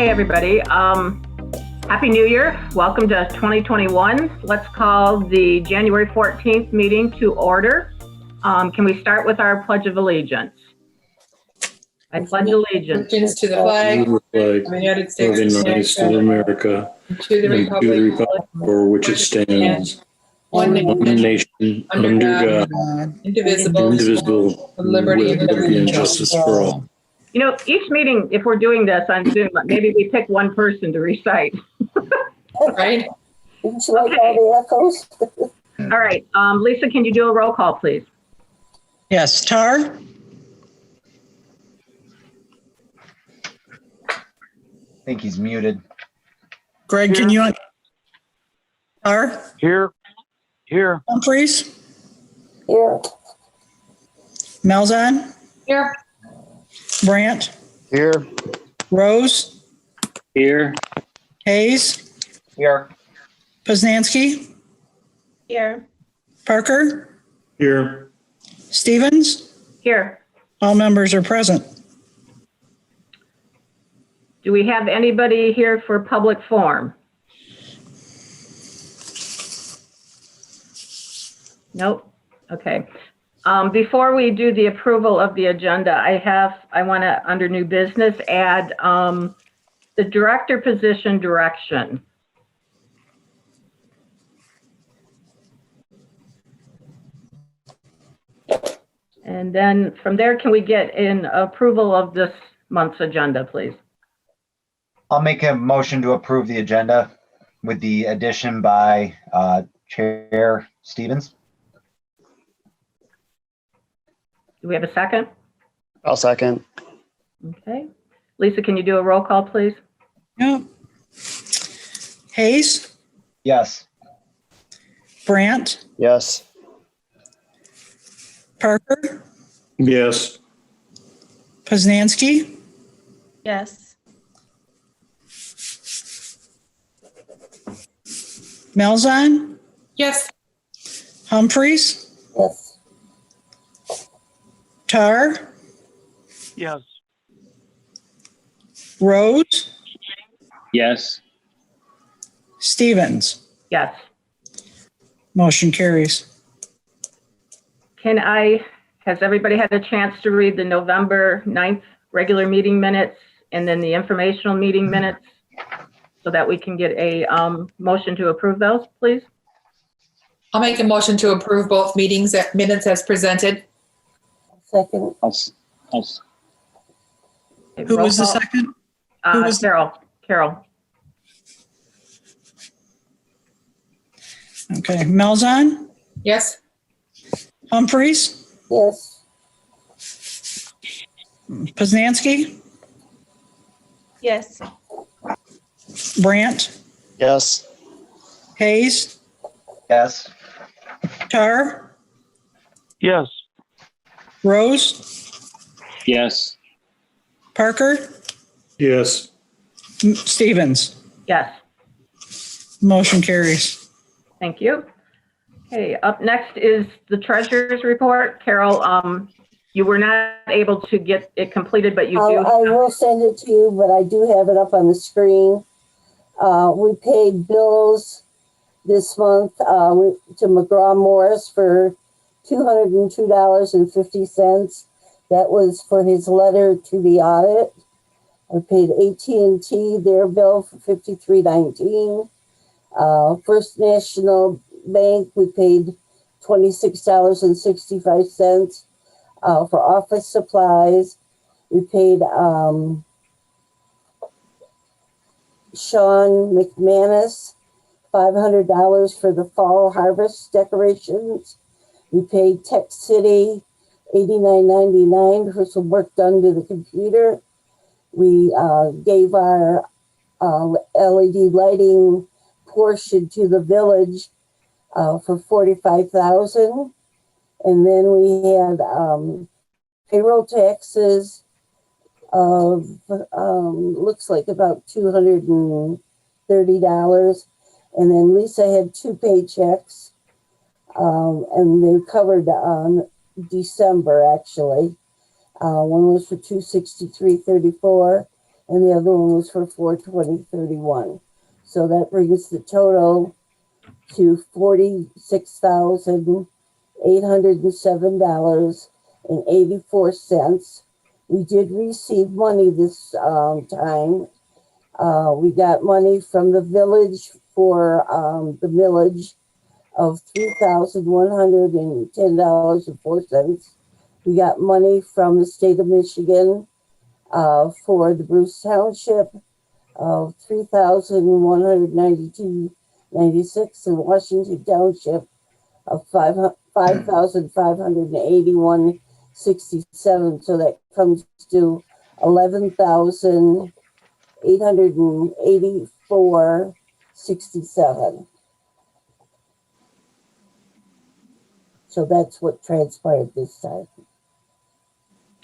Hey everybody, Happy New Year. Welcome to 2021. Let's call the January 14th meeting to order. Can we start with our Pledge of Allegiance? I pledge allegiance Allegiance to the flag of the United States of America, and to the republic for which it stands, one nation, under God, indivisible, indivisible, with liberty and justice for all. You know, each meeting, if we're doing this on Zoom, maybe we pick one person to recite. right? Didn't you like all the echoes? All right, Lisa, can you do a roll call, please? Yes, Tar? I think he's muted. Greg, can you? Tar? Here. Humphreys? Here. Malzahn? Here. Brandt? Here. Rose? Here. Hayes? Here. Poznansky? Here. Parker? Here. Stevens? Here. All members are present. Do we have anybody here for public forum? Nope. Okay. Before we do the approval of the agenda, I want to, under new business, add the director position direction. And then from there, can we get an approval of this month's agenda, please? I'll make a motion to approve the agenda with the addition by Chair Stevens. Do we have a second? I'll second. Okay. Lisa, can you do a roll call, please? Yep. Hayes? Yes. Brandt? Yes. Parker? Yes. Poznansky? Yes. Malzahn? Yes. Humphreys? Yes. Tar? Yes. Rose? Yes. Stevens? Yes. Motion carries. Has everybody had a chance to read the November 9th regular meeting minutes and then the informational meeting minutes so that we can get a motion to approve those, please? I'll make a motion to approve both minutes as presented. Second. Okay, Who roll was the call. second? Who was Carol. Okay, Malzahn? Yes. Humphreys? Yes. Poznansky? Yes. Brandt? Yes. Hayes? Yes. Tar? Yes. Rose? Yes. Parker? Yes. Stevens? Yes. Motion carries. Thank you. Okay, up next is the treasurer's report. Carol, you were not able to get it completed, but you do. I will send it to you, but I do have it up on the screen. We paid bills this month to McGraw Morris for $202.50. That was for his letter to the audit. I paid AT&T their bill for $53.19. First National Bank, we paid $26.65 for office supplies. We paid Sean McManus $500 for the fall harvest decorations. We paid Tech City $89.99 for some work done to the computer. We gave our LED lighting portion to the village for $45,000. And then we had payroll taxes of looks like about $230. And then Lisa had 2 paychecks, and they covered on December actually. One was for $263.34, and the other one was for 4/20/31. So that brings the total to $46,807.84. We did receive money this time. We got money from the village for the millage of $3,110.04. We got money from the state of Michigan for the Bruce Township of $3,192.96, and Washington Township of $5,581.67. So that comes to $11,884.67. So that's what transpired this time.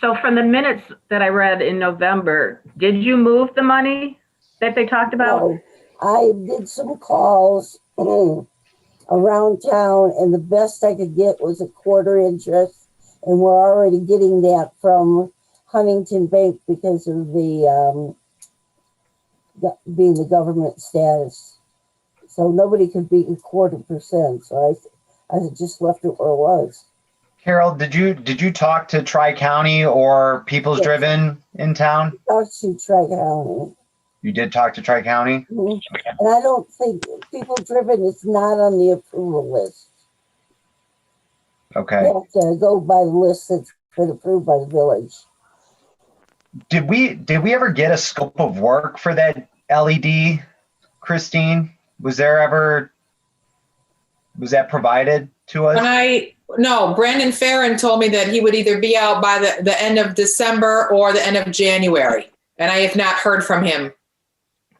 So from the minutes that I read in November, did you move the money that they talked about? No, I did some calls around town, and the best I could get was a quarter interest, and we're already getting that from Huntington Bank because of the being the government status. So nobody could beat 1/4%. So I just left it where it was. Carol, did you talk to Tri-County or People's Yes. Driven in town? Talked to Tri-County. You did talk to Tri-County? Mhm. And I don't think People Driven is not on the approval list. Okay. You have to go by the list that's been approved by the village. Did we ever get a scope of work for that LED, Christine? Was that provided to us? No, Brandon Farron told me that he would either be out by the end of December or the end of January. And I have not heard from him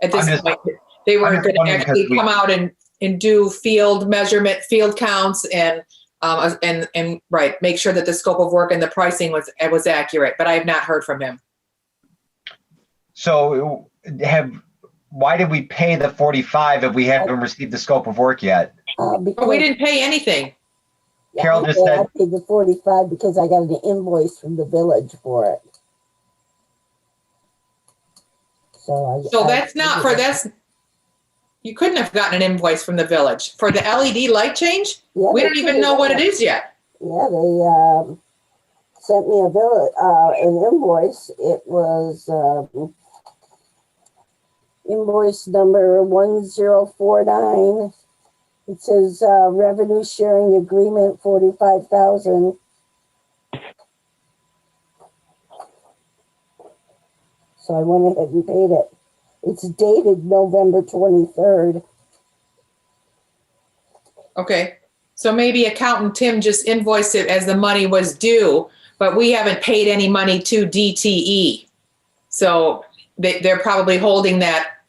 at this point. They were going to actually come out and do field measurement, field counts, and make sure that the scope of work and the pricing was accurate, but I have not heard from him. So why did we pay the 45 if we haven't received the scope of work yet? But we didn't pay anything. Carol just said- I paid the 45 because I got an invoice from the village for it. So you couldn't have gotten an invoice from the village for the LED light change? Yeah, We don't even know what it is yet. Yeah, they sent me an invoice. It was invoice number 1049. It says revenue sharing agreement 45,000. So I went ahead and paid it. It's dated November 23rd. Okay, so maybe accountant Tim just invoiced it as the money was due, but we haven't paid any money to DTE. So they're probably holding that,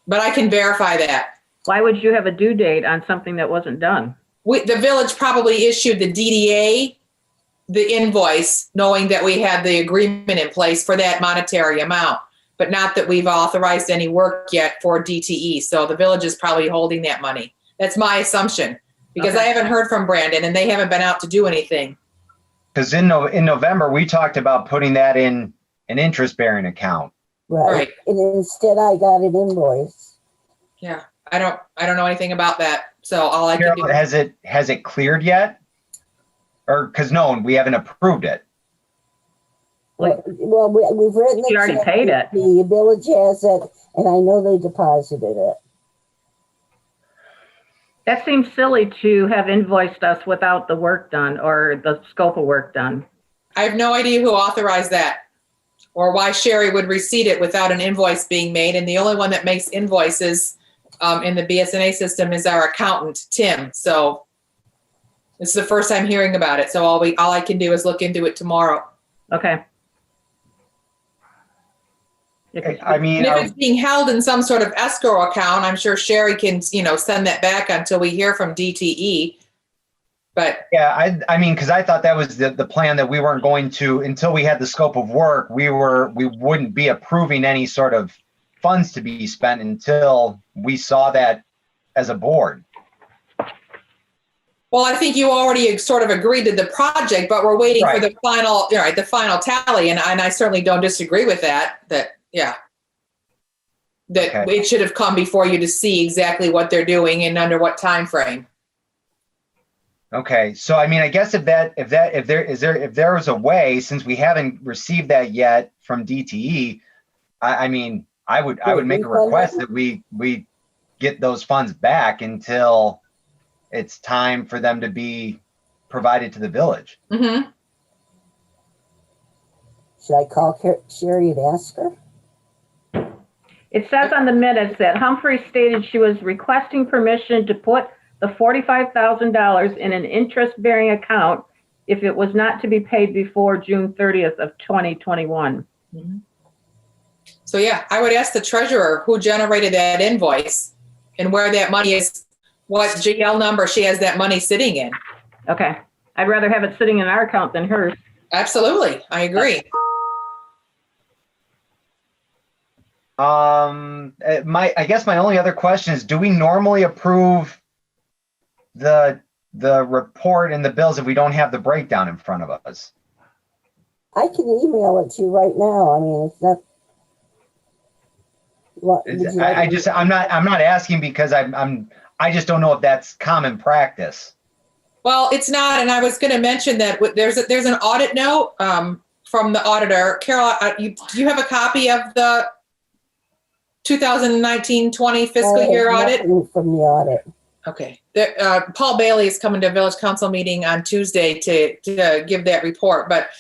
but I can verify that. Why would you have a due date on something that wasn't done? The village probably issued the DDA the invoice, knowing that we had the agreement in place for that monetary amount, but not that we've authorized any work yet for DTE. So the village is probably holding that money. That's my assumption, because I haven't heard from Brandon and they haven't been out to do anything. Because in November, we talked about putting that in an interest-bearing account. Right. And instead I got an invoice. Yeah, I don't know anything about that. So all I can do. Has it cleared yet? Or because no, we haven't approved it. Well, we've written You already paid it. The village has it, and I know they deposited it. That seems silly to have invoiced us without the work done or the scope of work done. I have no idea who authorized that or why Sherry would receipt it without an invoice being made. And the only one that makes invoices in the BSNA system is our accountant, Tim. So this is the first time hearing about it. So all I can do is look into it tomorrow. Okay. I mean, And if it's being held in some sort of escrow account, I'm sure Sherry can, send that back until we hear from DTE. But yeah, I mean, because I thought that was the plan, that we weren't going to, until we had the scope of work, we wouldn't be approving any sort of funds to be spent until we saw that as a board. well, I think you already sort of agreed to the project, but we're waiting for the final, the final tally. And I certainly don't disagree with that. Yeah. that Okay. it should have come before you to see exactly what they're doing and under what time frame. Okay, so I mean, I guess if there was a way, since we haven't received that yet from DTE, I mean, I would make a request that we get those funds back until it's time for them to be provided to the village. Mm-hmm. Should I call Sherry and ask her? It says on the minutes that Humphrey stated she was requesting permission to put the $45,000 in an interest-bearing account if it was not to be paid before June 30th of 2021. Mm-hmm. So yeah, I would ask the treasurer who generated that invoice and where that money is, what GL number she has that money sitting in. Okay. I'd rather have it sitting in our account than hers. Absolutely, I agree. I guess my only other question is, do we normally approve the report and the bills if we don't have the breakdown in front of us? I can email it to you right now. I mean, it's not. What, would you like me to- I'm not asking because I just don't know if that's common practice. Well, it's not, and I was going to mention that there's an audit note from the auditor. Carol, do you have a copy of the 2019-20 fiscal year audit? Nothing from the audit. Okay. Paul Bailey is coming to Village Council meeting on Tuesday to give that report. But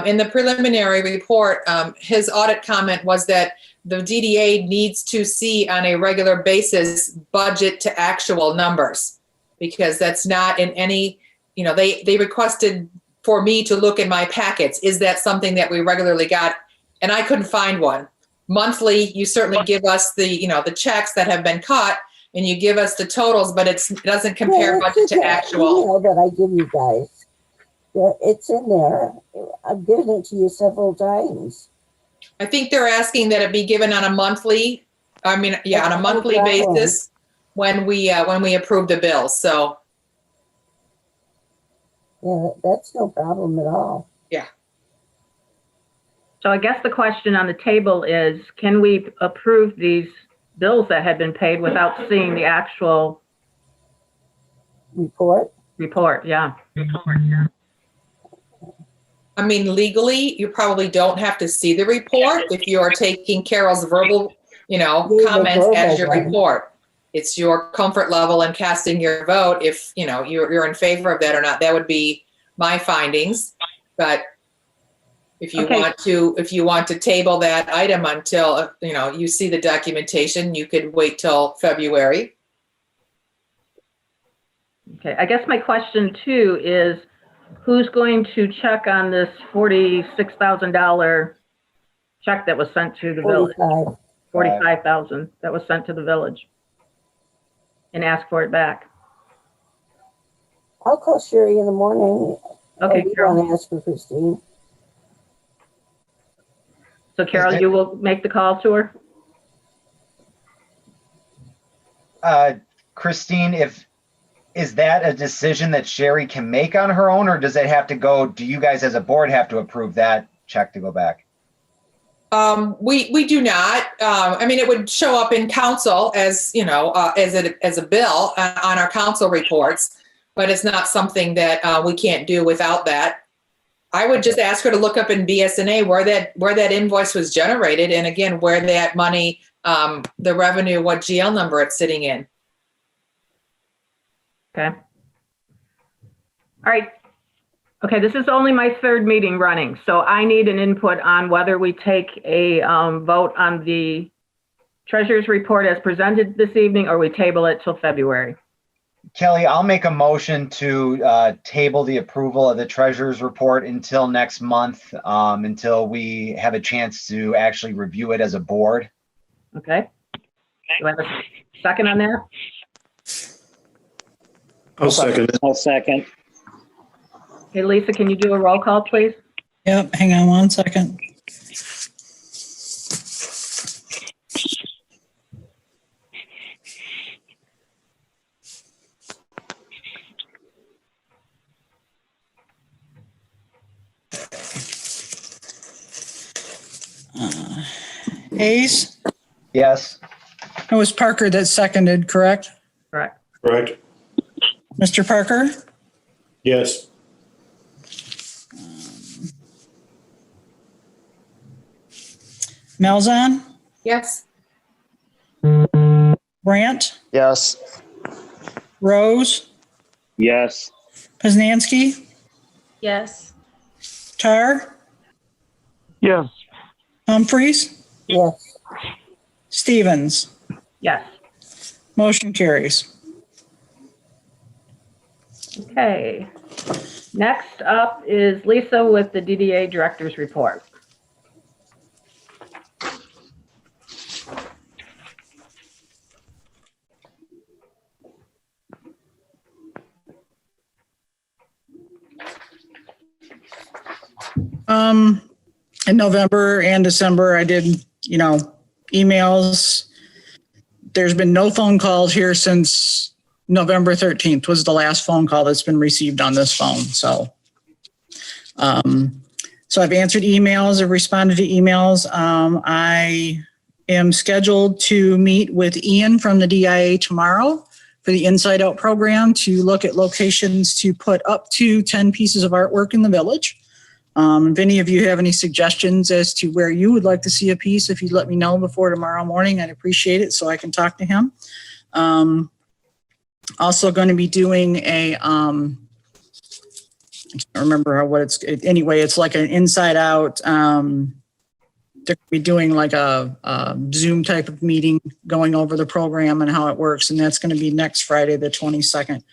in the preliminary report, his audit comment was that the DDA needs to see on a regular basis budget to actual numbers, because that's not in any, they requested for me to look in my packets. Is that something that we regularly got? And I couldn't find one. Monthly, you certainly give us the checks that have been cut, and you give us the totals, but it doesn't compare budget to actual. Email that I give you guys. Yeah, it's in there. I've given it to you several times. I think they're asking that it be given on a monthly, on a monthly basis when we approve the bills. So Yeah, that's no problem at all. yeah. So I guess the question on the table is, can we approve these bills that had been paid without seeing the actual Report? report? Yeah. I mean, legally, you probably don't have to see the report if you are taking Carol's verbal, comments as your report. It's your comfort level in casting your vote if, you're in favor of that or not. That would be my findings. But if you want to table that item until, you see the documentation, you could wait till February. Okay. I guess my question too is, who's going to check on this $46,000 check that was sent to the village? 45,000 that was sent to the village, and ask for it back. I'll call Sherry in the morning. Okay, Or do you Carol. want to ask for Christine? So Carol, you will make the call to her? Christine, is that a decision that Sherry can make on her own, or does it have to go, do you guys as a board have to approve that check to go back? We do not. It would show up in council as, as a bill on our council reports, but it's not something that we can't do without that. I would just ask her to look up in BSNA where that invoice was generated, and again, where that money, the revenue, what GL number it's sitting in. Okay. All right. Okay, this is only my third meeting running, so I need an input on whether we take a vote on the treasurer's report as presented this evening, or we table it till February. Kelly, I'll make a motion to table the approval of the treasurer's report until next month, until we have a chance to actually review it as a board. Okay. Do I have a second on that? I'll second it. I'll second. Okay, Lisa, can you do a roll call, please? Yep, hang on one second. Hayes, Yes. It was Parker that seconded, correct? Correct. Correct. Mr. Parker? Yes. Malzahn? Yes. Brandt? Yes. Rose? Yes. Poznanski? Yes. Tar? Yes. Humphreys? yes, Stevens? Yes. Motion carries. Okay. Next up is Lisa with the DDA Director's Report. In November and December, I did, emails. There's been no phone calls here since November 13th was the last phone call that's been received on this phone. So I've answered emails, I've responded to emails. I am scheduled to meet with Ian from the DIA tomorrow for the Inside Out program to look at locations to put up to 10 pieces of artwork in the village. If any of you have any suggestions as to where you would like to see a piece, if you'd let me know before tomorrow morning, I'd appreciate it so I can talk to him. Also going to be doing I can't remember anyway, it's like an Inside Out. They're going to be doing like a Zoom type of meeting going over the program and how it works. And that's going to be next Friday, the 22nd.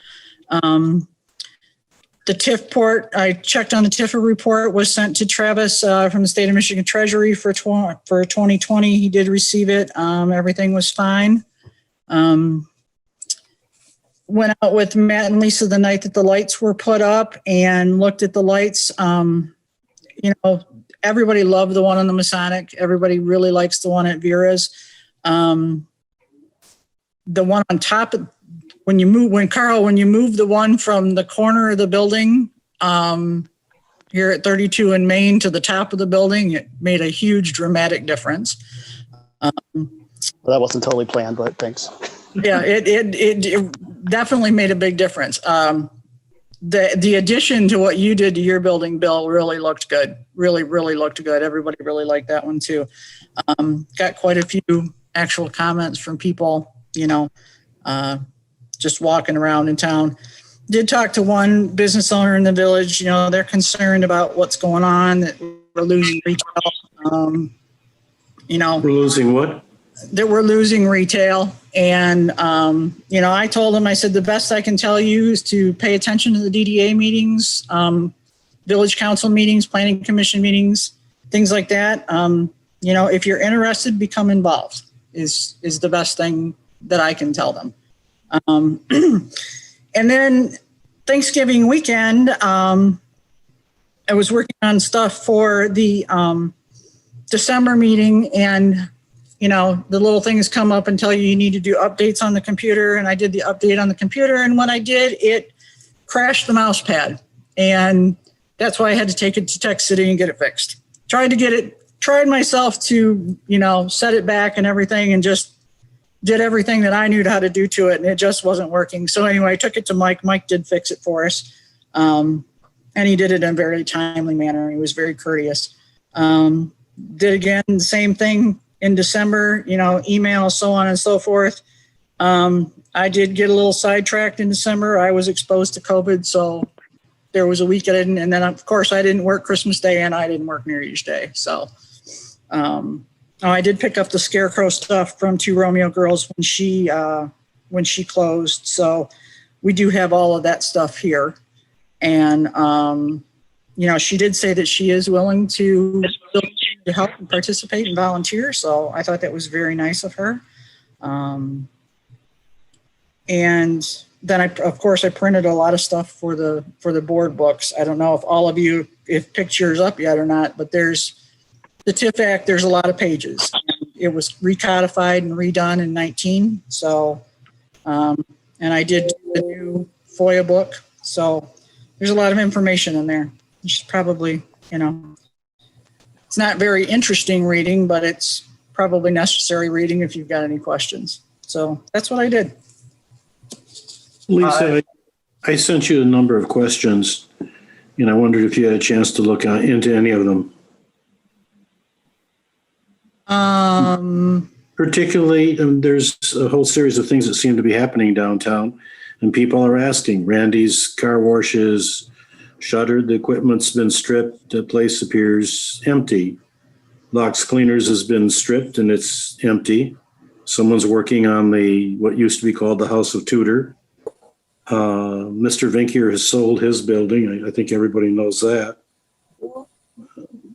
The TIF report, I checked on the TIF report, was sent to Travis from the State of Michigan Treasury for 2020. He did receive it. Everything was fine. Went out with Matt and Lisa the night that the lights were put up and looked at the lights. Everybody loved the one on the Masonic. Everybody really likes the one at Vera's. The one on top of, when you move the one from the corner of the building here at 32 in Main to the top of the building, it made a huge dramatic difference. Well, that wasn't totally planned, but thanks. Yeah, it definitely made a big difference. The addition to what you did to your building, Bill, really looked good. Really looked good. Everybody really liked that one too. Got quite a few actual comments from people, just walking around in town. Did talk to one business owner in the village. They're concerned about what's going on, that we're losing retail. We're losing what? That we're losing retail. And, I told them, I said, the best I can tell you is to pay attention to the DDA meetings, village council meetings, planning commission meetings, things like that. If you're interested, become involved is the best thing that I can tell them. And then Thanksgiving weekend, I was working on stuff for the December meeting, and the little things come up and tell you need to do updates on the computer. And I did the update on the computer. And when I did, it crashed the mouse pad. And that's why I had to take it to Tech City and get it fixed. Tried myself to, set it back and everything, and just did everything that I knew how to do to it. And it just wasn't working. So anyway, I took it to Mike. Mike did fix it for us. And he did it in a very timely manner. He was very courteous. Did again, the same thing in December, email, so on and so forth. I did get a little sidetracked in December. I was exposed to COVID, so there was a week I didn't, and then of course I didn't work Christmas Day and I didn't work New Year's Day. So I did pick up the Scarecrow stuff from Two Romeo Girls when she closed. So we do have all of that stuff here. And, she did say that she is willing to help and participate and volunteer. So I thought that was very nice of her. And then I printed a lot of stuff for the board books. I don't know if all of you, if pictures up yet or not, but there's the TIF Act, there's a lot of pages. It was recodified and redone in 19. So, and I did the new FOIA book. So there's a lot of information in there. It's probably, it's not very interesting reading, but it's probably necessary reading if you've got any questions. So that's what I did. Lisa, I sent you a number of questions, and I wondered if you had a chance to look into any of them. Particularly, there's a whole series of things that seem to be happening downtown, and people are asking. Randy's car wash is shuttered. The equipment's been stripped. The place appears empty. Locks Cleaners has been stripped, and it's empty. Someone's working on what used to be called the House of Tudor. Mr. Vinkier has sold his building. I think everybody knows that.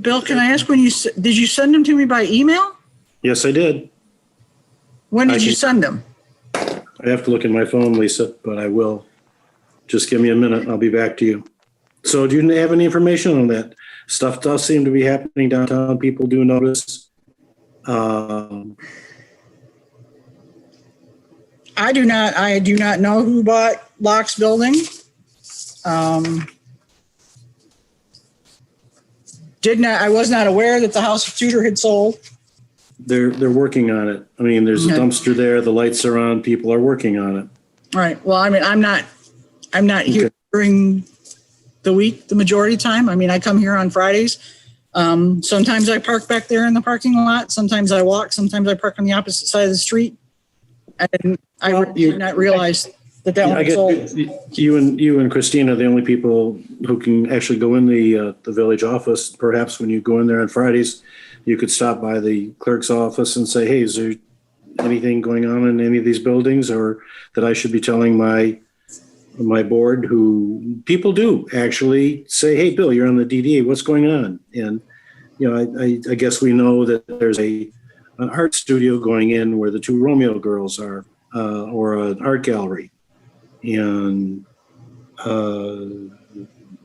Bill, can I ask did you send them to me by email? Yes, I did. When did you send them? I have to look in my phone, Lisa, but I will. Just give me a minute. I'll be back to you. So do you have any information on that? Stuff does seem to be happening downtown. People do notice. I do not know who bought Locke's building. I was not aware that the House of Tudor had sold. They're working on it. I mean, there's a dumpster there. The lights are on. People are working on it. Right. Well, I mean, I'm not here during the week, the majority of the time. I mean, I come here on Fridays. Sometimes I park back there in the parking lot. Sometimes I walk. Sometimes I park on the opposite side of the street. And I did not realize that one was sold. You and Christina are the only people who can actually go in the village office. Perhaps when you go in there on Fridays, you could stop by the clerk's office and say, hey, is there anything going on in any of these buildings, or that I should be telling my board? Who people do actually say, hey, Bill, you're on the DDA. What's going on? And, I guess we know that there's an art studio going in where the two Romeo girls are, or an art gallery. And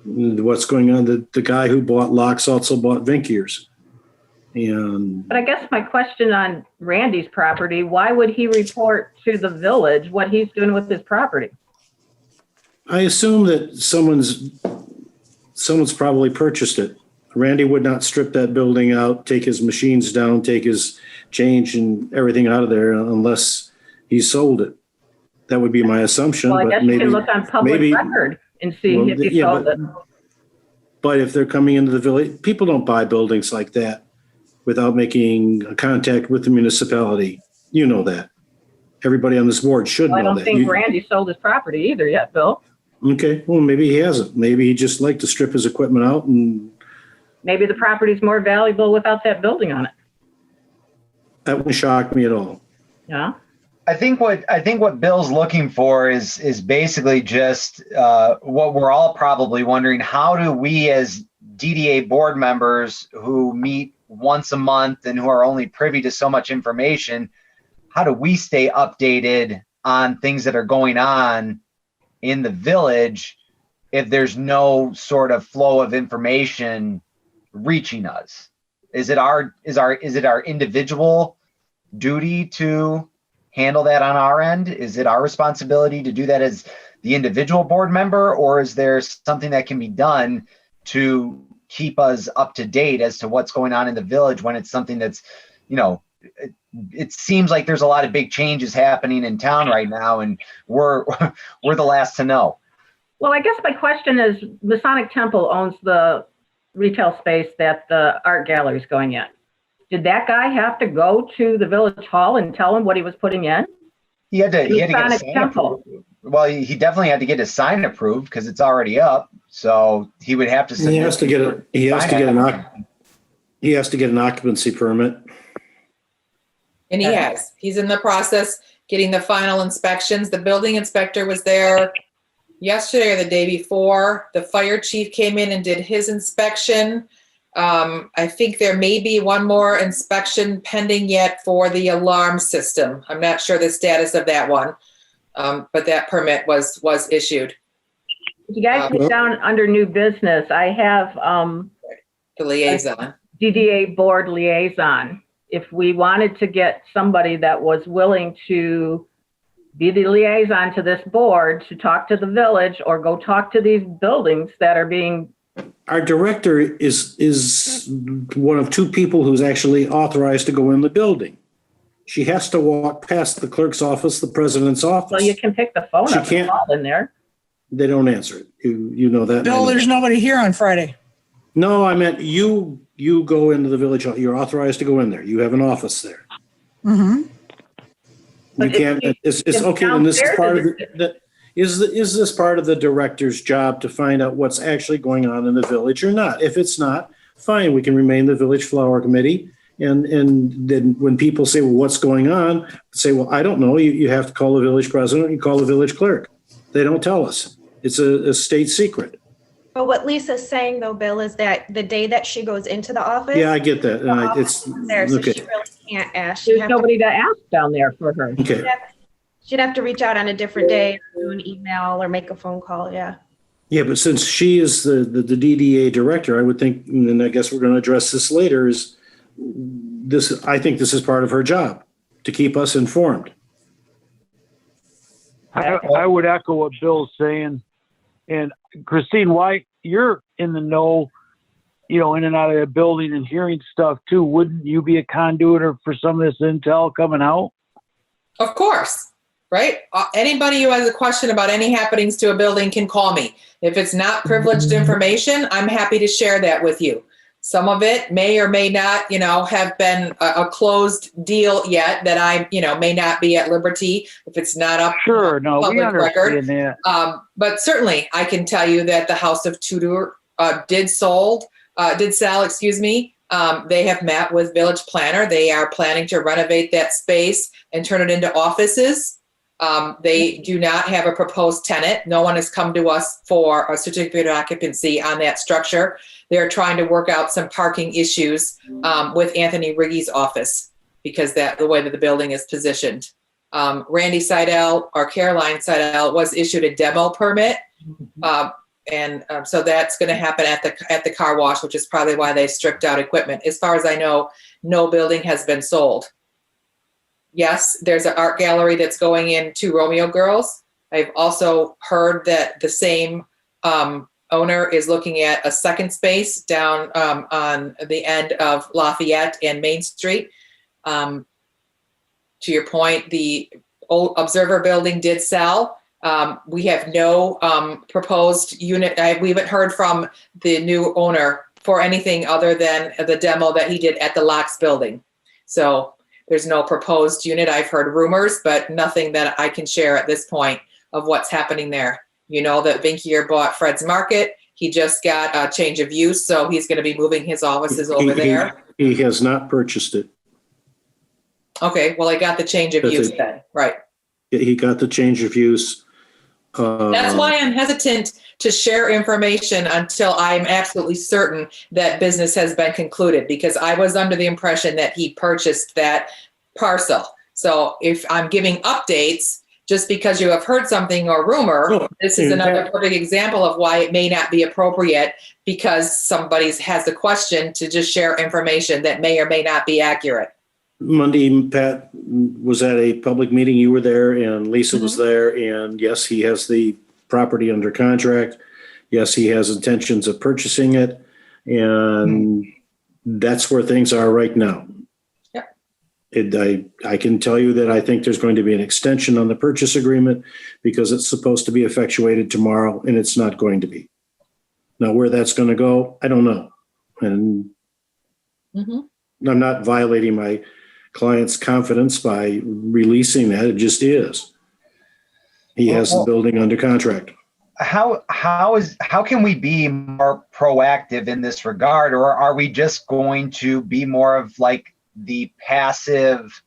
what's going on? The guy who bought Locks also bought Vinkier's. But I guess my question on Randy's property, why would he report to the village what he's doing with his property? I assume that someone's probably purchased it. Randy would not strip that building out, take his machines down, take his change and everything out of there unless he sold it. That would be my assumption. Well, I guess you can look on public record and see if he sold it. But if they're coming into the village, people don't buy buildings like that without making contact with the municipality. You know that. Everybody on this board should know that. I don't think Randy sold his property either yet, Bill. Okay, well, maybe he hasn't. Maybe he just liked to strip his equipment out, and maybe the property's more valuable without that building on it. That wouldn't shock me at all. Yeah. I think what Bill's looking for is basically just what we're all probably wondering. How do we as DDA board members who meet once a month and who are only privy to so much information, how do we stay updated on things that are going on in the village if there's no sort of flow of information reaching us? Is it our individual duty to handle that on our end? Is it our responsibility to do that as the individual board member, or is there something that can be done to keep us up to date as to what's going on in the village when it's something that's, it seems like there's a lot of big changes happening in town right now, and we're the last to know. Well, I guess my question is, Masonic Temple owns the retail space that the art gallery is going in. Did that guy have to go to the village hall and tell him what he was putting in? He had to get a sign Temple. approved. Well, he definitely had to get his sign approved because it's already up. So he would have to. He has to get an occupancy permit. And he has. He's in the process getting the final inspections. The building inspector was there yesterday or the day before. The fire chief came in and did his inspection. I think there may be one more inspection pending yet for the alarm system. I'm not sure the status of that one, but that permit was issued. If you guys get down under new business, I have the liaison. DDA board liaison. If we wanted to get somebody that was willing to be the liaison to this board to talk to the village or go talk to these buildings that are being. Our director is one of two people who's actually authorized to go in the building. She has to walk past the clerk's office, the president's office. Well, you can pick the phone She up and can't- call in there. They don't answer it. You know that. Bill, there's nobody here on Friday. No, I meant you go into the village. You're authorized to go in there. You have an office there. Mm-hmm. You But can't, it's okay. And this is downstairs, part of is this part of the director's job to find out what's actually going on in the village or not? If it's not, fine, we can remain the village flower committee. And then when people say, well, what's going on? Say, well, I don't know. You have to call the village president, you call the village clerk. They don't tell us. It's a state secret. But what Lisa's saying though, Bill, is that the day that she goes into the office. Yeah, I get that. the office It's is there, so okay. she really can't ask. There's nobody to ask down there for her. Okay. She'd have to reach out on a different day, do an email or make a phone call, yeah. Yeah, but since she is the DDA director, I would think, and I guess we're going to address this later, is this, I think this is part of her job, to keep us informed. I would echo what Bill's saying. And Christine, why you're in the know, in and out of the building and hearing stuff too. Wouldn't you be a conduit for some of this intel coming out? Of course, right? Anybody who has a question about any happenings to a building can call me. If it's not privileged information, I'm happy to share that with you. Some of it may or may not, have been a closed deal yet that I, may not be at liberty if it's not up. Sure, no, we public understand record. that. But certainly I can tell you that the House of Tudor did sell. They have met with Village Planner. They are planning to renovate that space and turn it into offices. They do not have a proposed tenant. No one has come to us for a certificate of occupancy on that structure. They're trying to work out some parking issues with Anthony Riggy's office because the way that the building is positioned. Randy Seidel or Caroline Seidel was issued a demo permit. So that's going to happen at the car wash, which is probably why they stripped out equipment. As far as I know, no building has been sold. Yes, there's an art gallery that's going into Romeo Girls. I've also heard that the same owner is looking at a second space down on the end of Lafayette and Main Street. To your point, the old Observer building did sell. We have no proposed unit. We haven't heard from the new owner for anything other than the demo that he did at the Locks building. So there's no proposed unit. I've heard rumors, but nothing that I can share at this point of what's happening there. You know that Vinkier bought Fred's Market. He just got a change of use, so he's going to be moving his offices over there. He has not purchased it. Okay, well, I got the change of use then, right? He got the change of use. That's why I'm hesitant to share information until I'm absolutely certain that business has been concluded, because I was under the impression that he purchased that parcel. So if I'm giving updates, just because you have heard something or rumor, this is another perfect example of why it may not be appropriate, because somebody has a question to just share information that may or may not be accurate. Monday, Pat was at a public meeting. You were there, and Lisa was there. And yes, he has the property under contract. Yes, he has intentions of purchasing it. And that's where things are right now. I can tell you that I think there's going to be an extension on the purchase agreement because it's supposed to be effectuated tomorrow, and it's not going to be. Now, where that's going to go, I don't know. And I'm not violating my client's confidence by releasing that. It just is. He has the building under contract. How can we be more proactive in this regard, or are we just going to be more of like the passive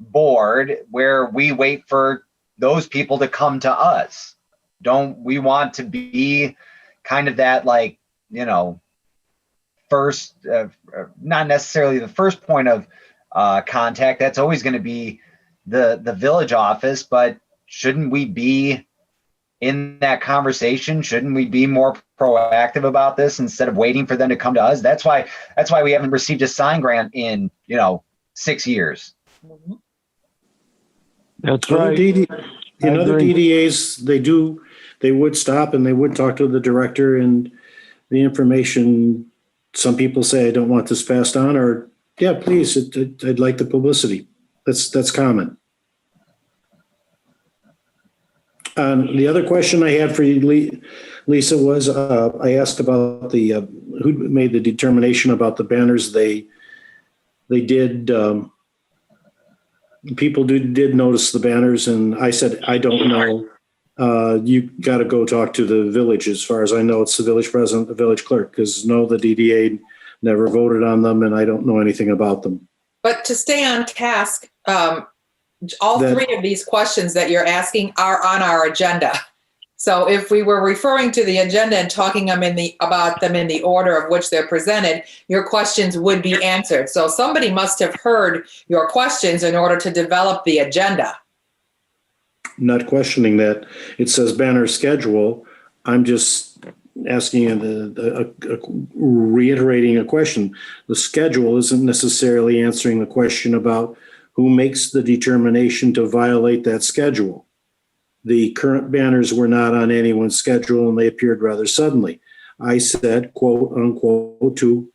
board where we wait for those people to come to us? Don't we want to be kind of that, like, first, not necessarily the first point of contact? That's always going to be the village office, but shouldn't we be in that conversation? Shouldn't we be more proactive about this instead of waiting for them to come to us? That's why we haven't received a sign grant in 6 years. That's right. In other DDAs, they would stop and they would talk to the director, and the information, some people say, I don't want this passed on, or yeah, please, I'd like the publicity. That's common. The other question I had for you, Lisa, was I asked about who made the determination about the banners. They did. People did notice the banners, and I said I don't know. You got to go talk to the village. As far as I know, it's the village president, the village clerk, because no, the DDA never voted on them, and I don't know anything about them. But to stay on task, all three of these questions that you're asking are on our agenda. So if we were referring to the agenda and talking about them in the order of which they're presented, your questions would be answered. So somebody must have heard your questions in order to develop the agenda. Not questioning that. It says banner schedule. I'm just asking, reiterating a question. The schedule isn't necessarily answering the question about who makes the determination to violate that schedule. The current banners were not on anyone's schedule, and they appeared rather suddenly. I said, quote unquote, to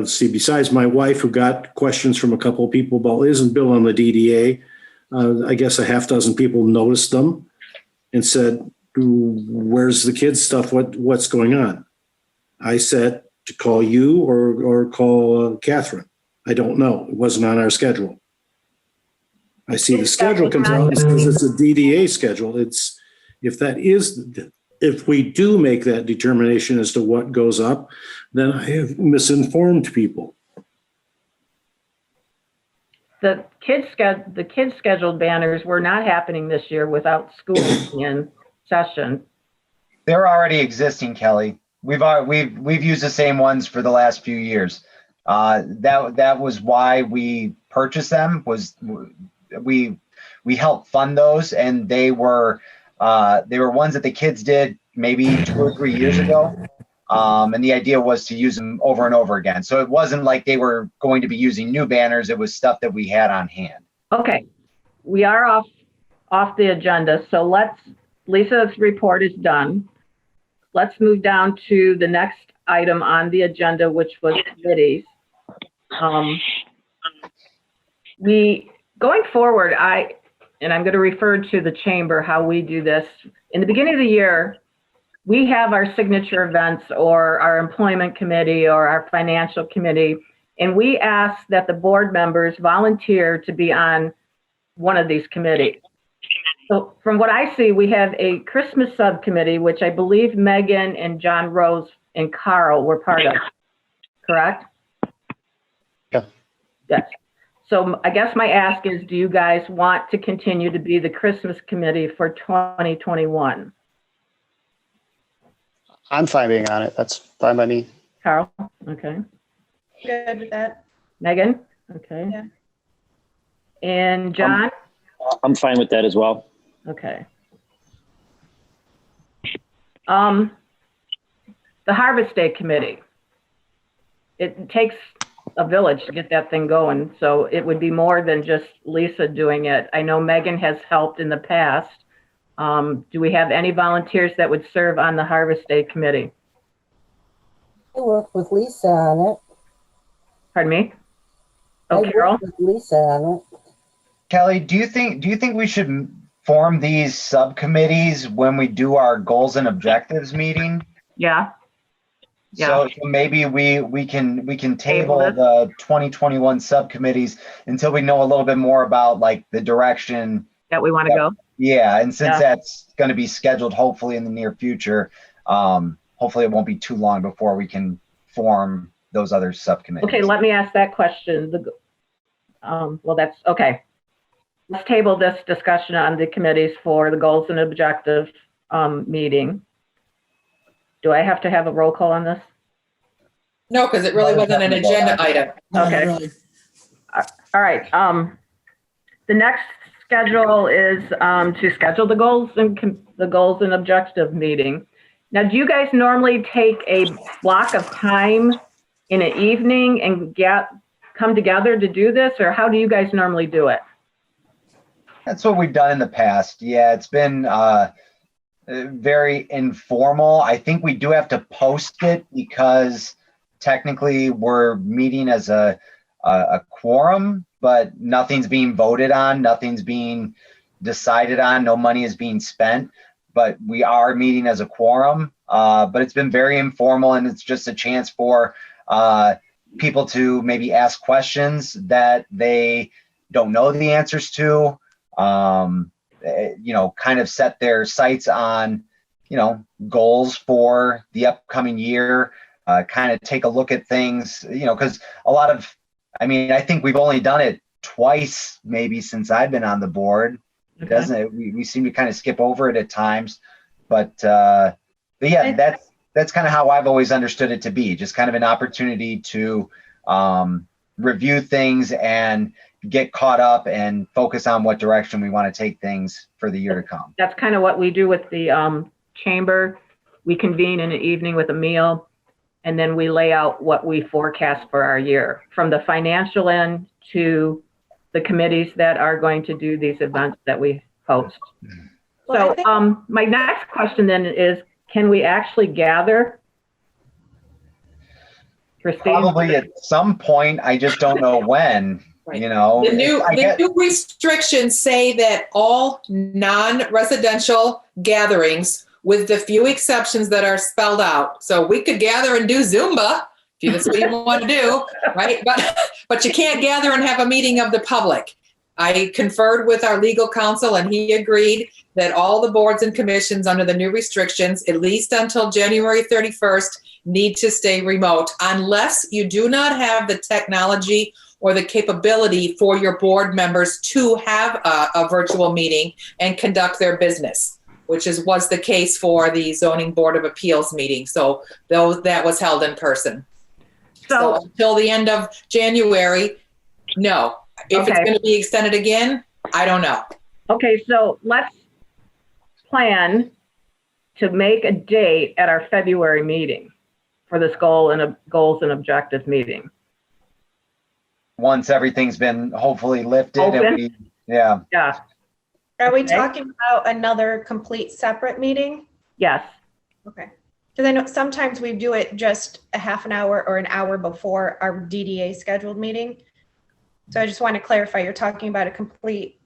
see, besides my wife, who got questions from a couple of people about, isn't Bill on the DDA? I guess a half dozen people noticed them and said, where's the kids' stuff? What's going on? I said to call you or call Catherine. I don't know. It wasn't on our schedule. I see the schedule comes out and says it's a DDA schedule. If we do make that determination as to what goes up, then I have misinformed people. The kids scheduled banners were not happening this year without school in session. They're already existing, Kelly. We've used the same ones for the last few years. That was why we purchased them. We helped fund those, and they were ones that the kids did maybe 2 or 3 years ago. And the idea was to use them over and over again. So it wasn't like they were going to be using new banners. It was stuff that we had on hand. Okay, we are off the agenda. So Lisa's report is done. Let's move down to the next item on the agenda, which was committees. Going forward, I'm going to refer to the chamber, how we do this. In the beginning of the year, we have our signature events or our employment committee or our financial committee, and we ask that the board members volunteer to be on one of these committees. So from what I see, we have a Christmas subcommittee, which I believe Megan and John Rose and Carl were part of, correct? Yeah. Yes. So I guess my ask is, do you guys want to continue to be the Christmas committee for 2021? I'm fine being on it. That's fine by me. Carl? Okay. Good with that. Megan? Okay. Yeah. And John? I'm fine with that as well. Okay. The Harvest Day Committee. It takes a village to get that thing going, so it would be more than just Lisa doing it. I know Megan has helped in the past. Do we have any volunteers that would serve on the Harvest Day Committee? I work with Lisa on it. Pardon me? Oh, I Carol? work with Lisa on it. Kelly, do you think we should form these subcommittees when we do our goals and objectives meeting? Yeah. Yeah. So maybe we can table the 2021 subcommittees until we know a little bit more about like the direction that we want to go. Yeah, and since that's going to be scheduled hopefully in the near future, hopefully it won't be too long before we can form those other subcommittees. Okay, let me ask that question. Well, that's okay. Let's table this discussion on the committees for the goals and objective meeting. Do I have to have a roll call on this? No, because it really wasn't an agenda item. Okay. Really. All right. The next schedule is to schedule the goals and objective meeting. Now, do you guys normally take a block of time in an evening and come together to do this, or how do you guys normally do it? That's what we've done in the past. Yeah, it's been very informal. I think we do have to post it because technically we're meeting as a a quorum, but nothing's being voted on, nothing's being decided on, no money is being spent, but we are meeting as a quorum. But it's been very informal, and it's just a chance for people to maybe ask questions that they don't know the answers to, kind of set their sights on, goals for the upcoming year, kind of take a look at things, because I think we've only done it twice, maybe since I've been on the board, Okay. doesn't it? We seem to kind of skip over it at times, but yeah, that's kind of how I've always understood it to be, just kind of an opportunity to review things and get caught up and focus on what direction we want to take things for the year to come. That's kind of what we do with the chamber. We convene in the evening with a meal, and then we lay out what we forecast for our year, from the financial end to the committees that are going to do these events that we host. Well, So my next question then is, can we actually gather? Christine? Probably at some point, I just don't know when. Right. The new restrictions say that all non-residential gatherings, with the few exceptions that are spelled out. So we could gather and do Zumba if that's what you want to do, right? But you can't gather and have a meeting of the public. I conferred with our legal counsel, and he agreed that all the boards and commissions under the new restrictions, at least until January 31st, need to stay remote unless you do not have the technology or the capability for your board members to have a virtual meeting and conduct their business, which was the case for the Zoning Board of Appeals meeting. So that was held in person. So until the end of January, no. If it's going to be extended again, I don't know. Okay, so let's plan to make a date at our February meeting for this goals and objectives meeting. Once everything's been hopefully lifted. Open? Yeah. Are we talking about another complete separate meeting? Yes. Okay. Because I know sometimes we do it just a half an hour or an hour before our DDA scheduled meeting. So I just want to clarify, you're talking about a complete.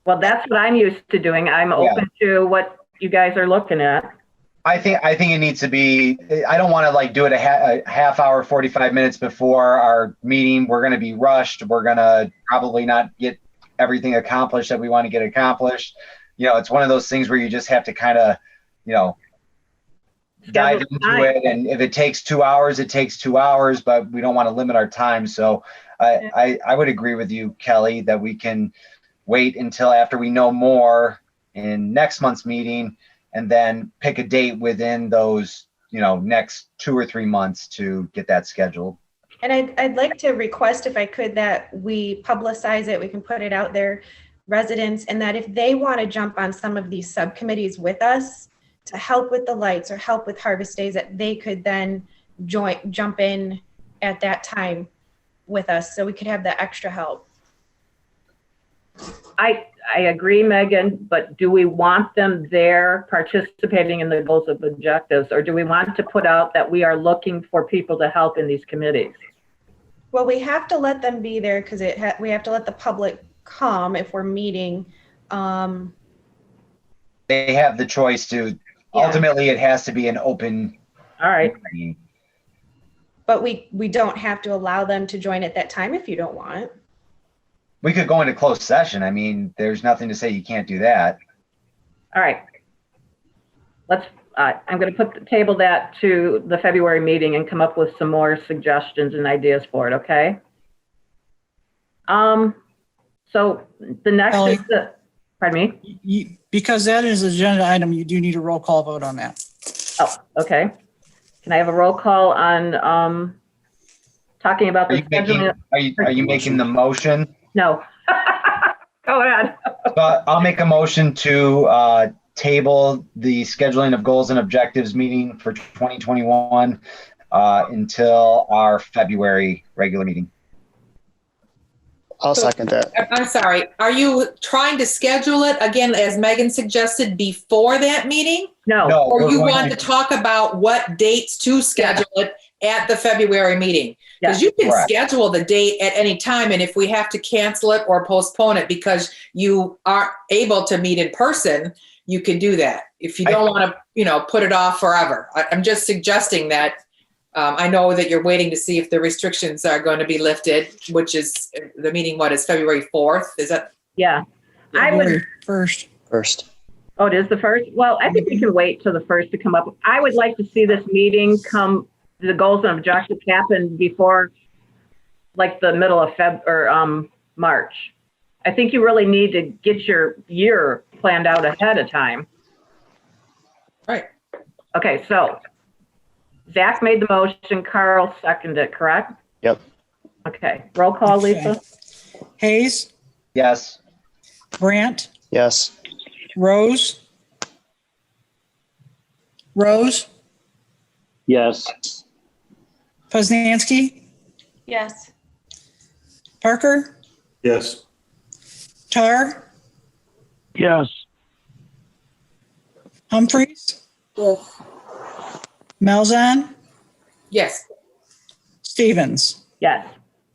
Well, that's what I'm used to doing. I'm open to what you guys are looking at. I think it needs to be, I don't want to do it a half hour, 45 minutes before our meeting. We're going to be rushed. We're going to probably not get everything accomplished that we want to get accomplished. It's one of those things where you just have to kind of, dive into it. And if it takes 2 hours, it takes 2 hours, but we don't want to limit our time. So I would agree with you, Kelly, that we can wait until after we know more in next month's meeting, and then pick a date within those, next 2 or 3 months to get that scheduled. And I'd like to request, if I could, that we publicize it. We can put it out there, residents, and that if they want to jump on some of these subcommittees with us to help with the lights or help with harvest days, that they could then jump in at that time with us, so we could have the extra help. I agree, Megan, but do we want them there participating in the goals of objectives, or do we want to put out that we are looking for people to help in these committees? Well, we have to let them be there because we have to let the public come if we're meeting. They have the choice to, ultimately it has to be an open. All right. Meeting. But we don't have to allow them to join at that time if you don't want. We could go into closed session. I mean, there's nothing to say you can't do that. All right. I'm going to table that to the February meeting and come up with some more suggestions and ideas for it. Okay. So the next Kelly, is pardon me? Because that is an agenda item, you do need a roll call vote on that. Oh, okay. Can I have a roll call on talking about the scheduling? Are you making the motion? No. Go ahead. But I'll make a motion to table the scheduling of goals and objectives meeting for 2021 until our February regular meeting. I'll second that. I'm sorry. Are you trying to schedule it again, as Megan suggested, before that meeting? No. Or you want to talk about what dates to schedule it at the February meeting. Because you can Correct. schedule the date at any time, and if we have to cancel it or postpone it because you aren't able to meet in person, you can do that. If you don't want to, put it off forever. I'm just suggesting that. I know that you're waiting to see if the restrictions are going to be lifted, which is the meeting, is February 4th? Is that? Yeah. I would. First. Oh, it is the first? Well, I think we can wait till the first to come up. I would like to see this meeting the goals and objectives happen before like the middle of March. I think you really need to get your year planned out ahead of time. Right. Okay, so Zach made the motion, Carl seconded it, correct? Yep. Okay, roll call, Lisa. Hayes, Yes. Brandt, Yes. Rose, Yes. Poznanski, Yes. Parker, Yes. Tar, Yes. Humphreys, Yes. Malzahn, Yes. Yes, Stevens.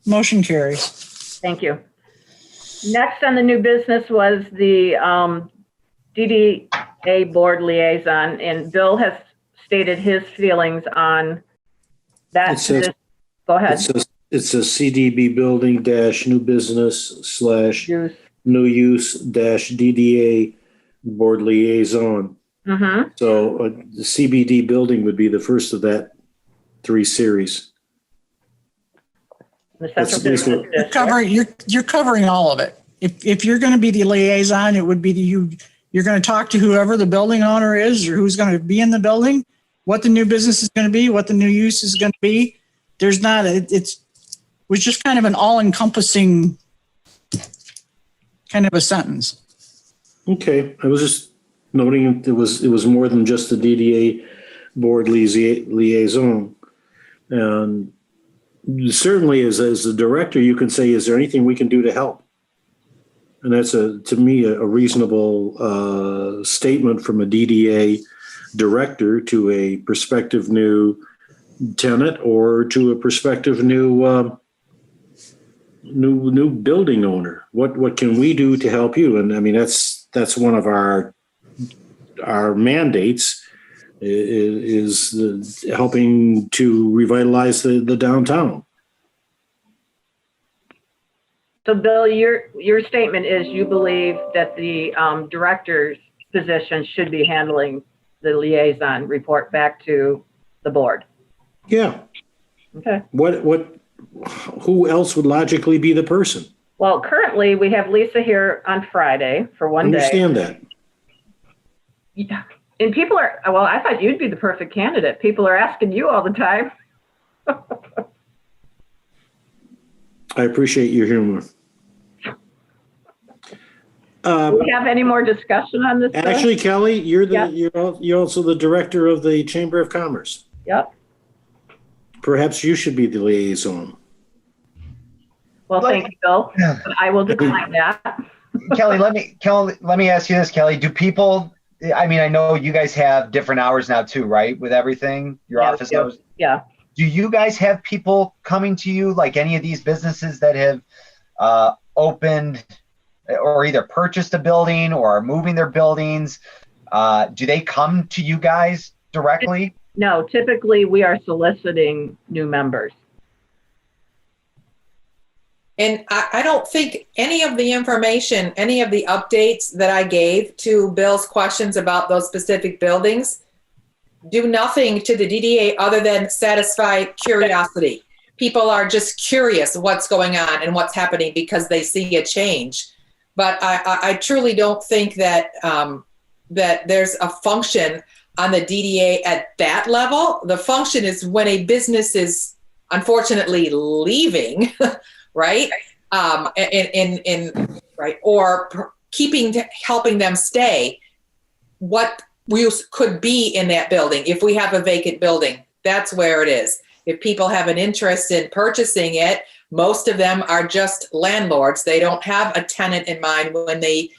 Motion carries. thank you. Next on the new business was the DDA board liaison, and Bill has stated his feelings on that. Go ahead. It's a CDB building dash new business slash new use dash DDA board liaison. Mm-hmm. So the CBD building would be the first of that 3 series. The That's Central Business basically- District. You're covering all of it. If you're going to be the liaison, it would be you're going to talk to whoever the building owner is or who's going to be in the building, what the new business is going to be, what the new use is going to be. There's not it was just kind of an all-encompassing kind of a sentence. Okay, I was just noting it was more than just the DDA board liaison. And certainly as the director, you can say, is there anything we can do to help? And that's to me a reasonable statement from a DDA director to a prospective new tenant or to a prospective new building owner. What can we do to help you? And I mean that's one of our mandates is helping to revitalize the downtown. So Bill, your statement is you believe that the director's position should be handling the liaison report back to the board. Yeah. Okay. Who else would logically be the person? Well, currently we have Lisa here on Friday for one day. Understand that. Yeah. And people I thought you'd be the perfect candidate. People are asking you all the time. I appreciate your humor. Do we have any more discussion on this? Actually, Kelly, you're also the director of the Chamber of Commerce. Yep. Perhaps you should be the liaison. Well, thank you, Bill. But I will decline that. Kelly, let me ask you this, Kelly. Do people? I mean, I know you guys have different hours now too, right? With everything, your office hours. Yeah. Do you guys have people coming to you, like any of these businesses that have opened or either purchased a building or are moving their buildings? Do they come to you guys directly? No, typically we are soliciting new members. And I don't think any of the information, any of the updates that I gave to Bill's questions about those specific buildings do nothing to the DDA other than satisfy curiosity. People are just curious what's going on and what's happening because they see a change. But I truly don't think that that there's a function on the DDA at that level. The function is when a business is unfortunately leaving, right? Right, or helping them stay. What use could be in that building if we have a vacant building? That's where it is. If people have an interest in purchasing it, most of them are just landlords. They don't have a tenant in mind when they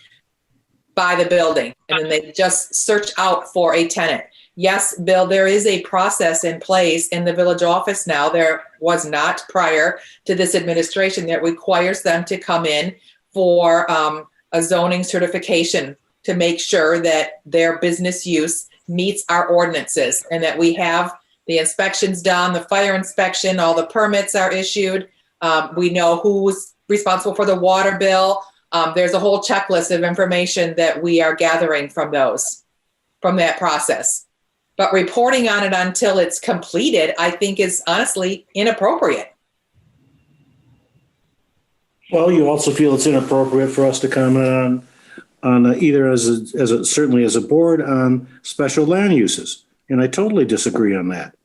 buy the building, and then they just search out for a tenant. yes, Bill, there is a process in place in the village office now. There was not prior to this administration that requires them to come in for a zoning certification to make sure that their business use meets our ordinances and that we have the inspections done, the fire inspection, all the permits are issued. We know who's responsible for the water bill. There's a whole checklist of information that we are gathering from that process. But reporting on it until it's completed, I think is honestly inappropriate. Well, you also feel it's inappropriate for us to comment on either certainly as a board on special land uses. And I totally disagree on that.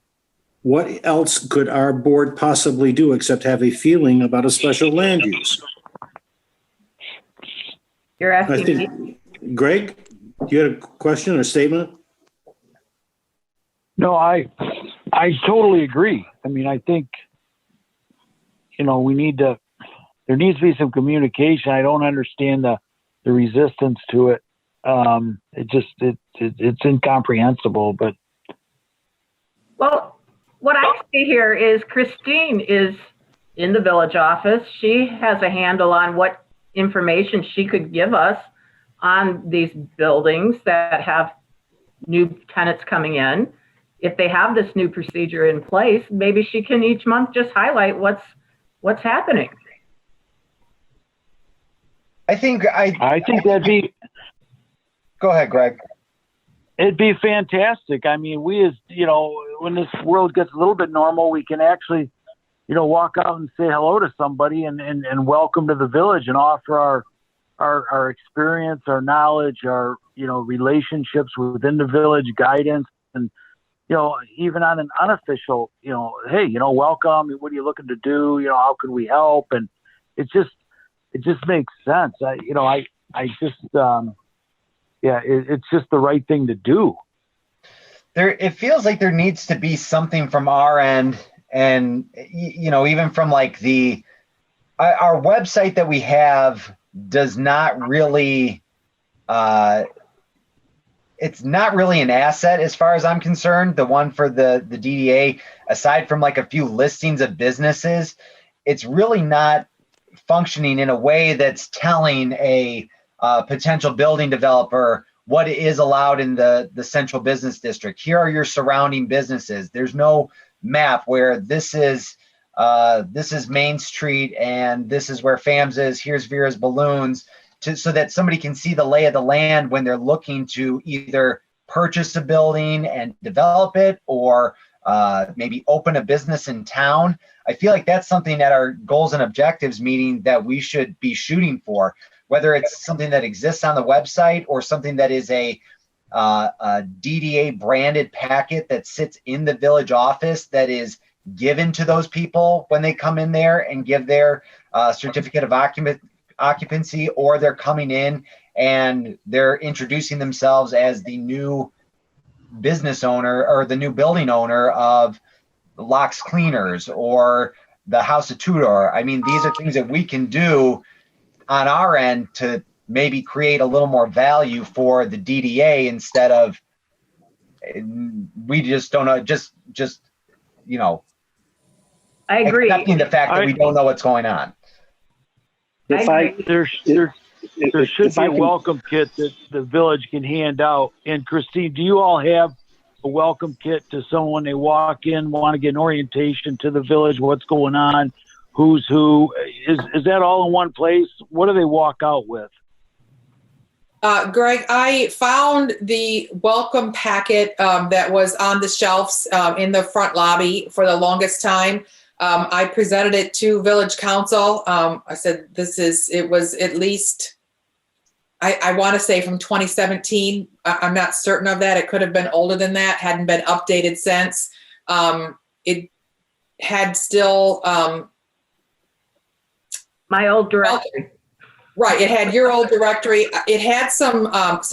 What else could our board possibly do except have a feeling about a special land use? You're I asking me? think, Greg, you had a question or statement? No, I totally agree. I mean, I think, there needs to be some communication. I don't understand the resistance to it. It's incomprehensible, but. Well, what I see here is Christine is in the village office. She has a handle on what information she could give us on these buildings that have new tenants coming in. If they have this new procedure in place, maybe she can each month just highlight what's happening. I think that'd be. Go ahead, Greg. It'd be fantastic. I mean, we when this world gets a little bit normal, we can actually, walk out and say hello to somebody and welcome to the village and offer our experience, our knowledge, our, relationships within the village, guidance, and, even on an unofficial, hey, welcome. What are you looking to do? How can we help? And it just makes sense. It's just the right thing to do. It feels like there needs to be something from our end, and even from like our website that we have does not really it's not really an asset as far as I'm concerned. The one for the DDA, aside from like a few listings of businesses, it's really not functioning in a way that's telling a potential building developer what is allowed in the central business district. Here are your surrounding businesses. There's no map where this is Main Street and this is where Fam's is. Here's Vera's Balloons, so that somebody can see the lay of the land when they're looking to either purchase a building and develop it or maybe open a business in town. I feel like that's something at our goals and objectives meeting that we should be shooting for, whether it's something that exists on the website or something that is a DDA branded packet that sits in the village office that is given to those people when they come in there and give their certificate of occupancy, or they're coming in and they're introducing themselves as the new business owner or the new building owner of Locks Cleaners or the House of Tudor. I mean, these are things that we can do on our end to maybe create a little more value for the DDA instead of we just don't know, I agree. accepting the fact that we don't know what's going on. There should be a welcome kit that the village can hand out. And Christine, do you all have a welcome kit to someone when they walk in, want to get an orientation to the village, what's going on, who's who? Is that all in one place? What do they walk out with? Greg, I found the welcome packet that was on the shelves in the front lobby for the longest time. I presented it to Village Council. I said, it was at least, I want to say from 2017. I'm not certain of that. It could have been older than that, hadn't been updated since. It had still... my old directory. Right. It had your old directory. It had some